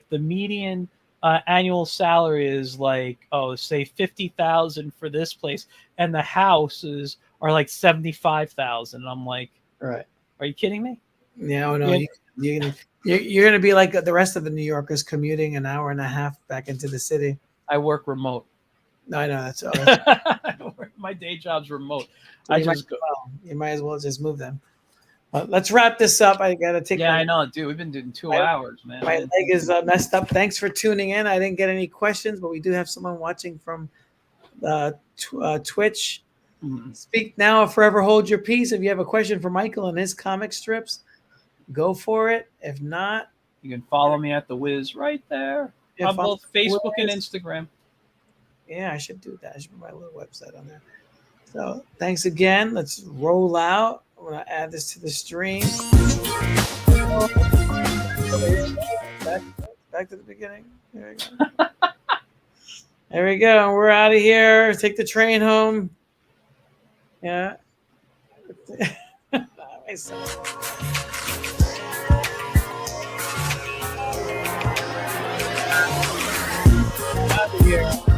the median annual salary is like, say $50,000 for this place, and the houses are like $75,000. And I'm like, right? Are you kidding me? Yeah, no, you're gonna be like the rest of the New Yorkers commuting an hour and a half back into the city. I work remote. No, I know that's my day job's remote. So you might as well just move them. Let's wrap this up. I gotta take. Yeah, I know, dude. We've been doing 2 hours, man. My leg is messed up. Thanks for tuning in. I didn't get any questions, but we do have someone watching from Twitch. Mm-hmm. Speak now or forever hold your peace. If you have a question for Michael and his comic strips, go for it. If not, you can follow me at The Wiz right there on both Facebook and Instagram. Yeah, I should do that. I should put my little website on there. So thanks again. Let's roll out. I'm going to add this to the stream. Back to the beginning. There we go. There we go. We're out of here. Take the train home. Yeah. Out of here.